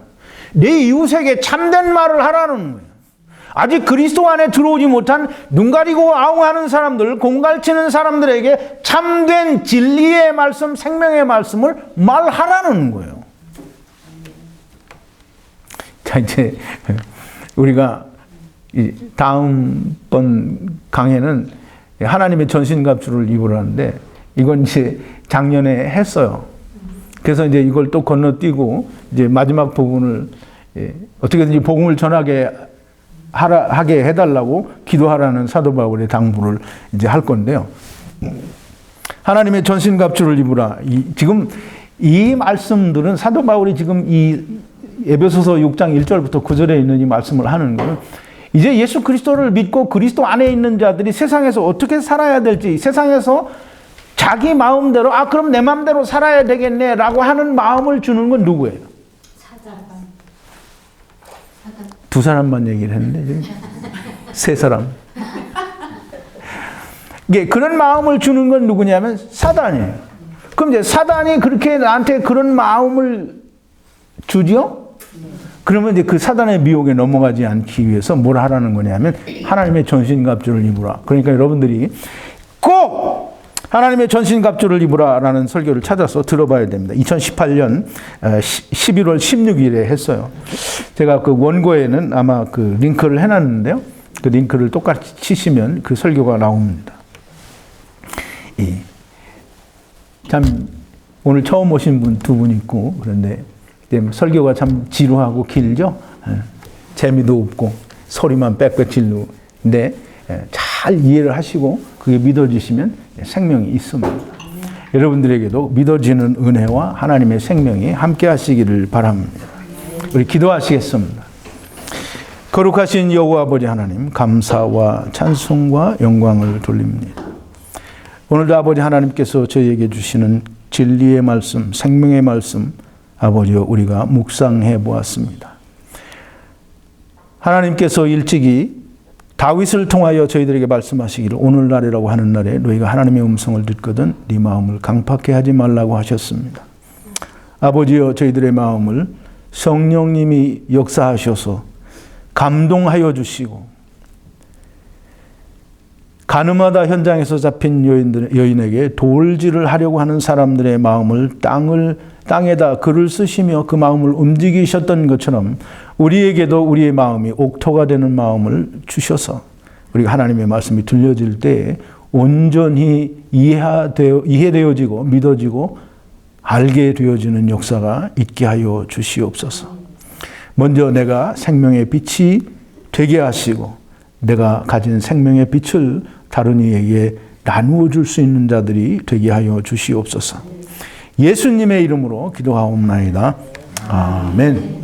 내 이웃에게 참된 말을 하라는 거예요. 아직 그리스도 안에 들어오지 못한 눈 가리고 아웅하는 사람들, 공갈치는 사람들에게 참된 진리의 말씀, 생명의 말씀을 말하라는 거예요. 자, 이제 우리가 다음번 강해는 하나님의 전신갑주를 입으라는데, 이건 이제 작년에 했어요. 그래서 이제 이걸 또 건너뛰고 이제 마지막 부분을 어떻게든지 복음을 전하게 하게 해달라고 기도하라는 사도 바울의 당부를 이제 할 건데요. 하나님의 전신갑주를 입으라. 지금 이 말씀들은 사도 바울이 지금 이 에베소서 6장 1절부터 9절에 있는 이 말씀을 하는 거는 이제 예수 그리스도를 믿고 그리스도 안에 있는 자들이 세상에서 어떻게 살아야 될지, 세상에서 자기 마음대로 그럼 내 마음대로 살아야 되겠네 라고 하는 마음을 주는 건 누구예요? 사단. 두 사람만 얘기를 했는데 지금 세 사람. 이게 그런 마음을 주는 건 누구냐면 사단이에요. 그럼 이제 사단이 그렇게 나한테 그런 마음을 주죠? 그러면 이제 그 사단의 미혹에 넘어가지 않기 위해서 뭘 하라는 거냐면 하나님의 전신갑주를 입으라. 그러니까 여러분들이 꼭 하나님의 전신갑주를 입으라라는 설교를 찾아서 들어봐야 됩니다. 2018년 11월 16일에 했어요. 제가 그 원고에는 아마 그 링크를 해놨는데요. 그 링크를 똑같이 치시면 그 설교가 나옵니다. 참 오늘 처음 오신 분 두 분 있고, 그런데 설교가 참 지루하고 길죠. 재미도 없고 소리만 빽빽 지르는데 잘 이해를 하시고 그게 믿어지시면 생명이 있습니다. 여러분들에게도 믿어지는 은혜와 하나님의 생명이 함께 하시기를 바랍니다. 우리 기도하시겠습니다. 거룩하신 여호와 아버지 하나님, 감사와 찬송과 영광을 돌립니다. 오늘도 아버지 하나님께서 저희에게 주시는 진리의 말씀, 생명의 말씀, 아버지여 우리가 묵상해 보았습니다. 하나님께서 일찍이 다윗을 통하여 저희들에게 말씀하시기를 오늘날이라고 하는 날에 너희가 하나님의 음성을 듣거든 네 마음을 강팍해 하지 말라고 하셨습니다. 아버지여 저희들의 마음을 성령님이 역사하셔서 감동하여 주시고 가늠하다 현장에서 잡힌 여인에게 돌질을 하려고 하는 사람들의 마음을 땅에다 글을 쓰시며 그 마음을 움직이셨던 것처럼 우리에게도 우리의 마음이 옥토가 되는 마음을 주셔서 우리가 하나님의 말씀이 들려질 때에 온전히 이해되어지고 믿어지고 알게 되어지는 역사가 있게 하여 주시옵소서. 먼저 내가 생명의 빛이 되게 하시고 내가 가진 생명의 빛을 다른 이에게 나누어 줄 수 있는 자들이 되게 하여 주시옵소서. 예수님의 이름으로 기도하옵나이다. 아멘.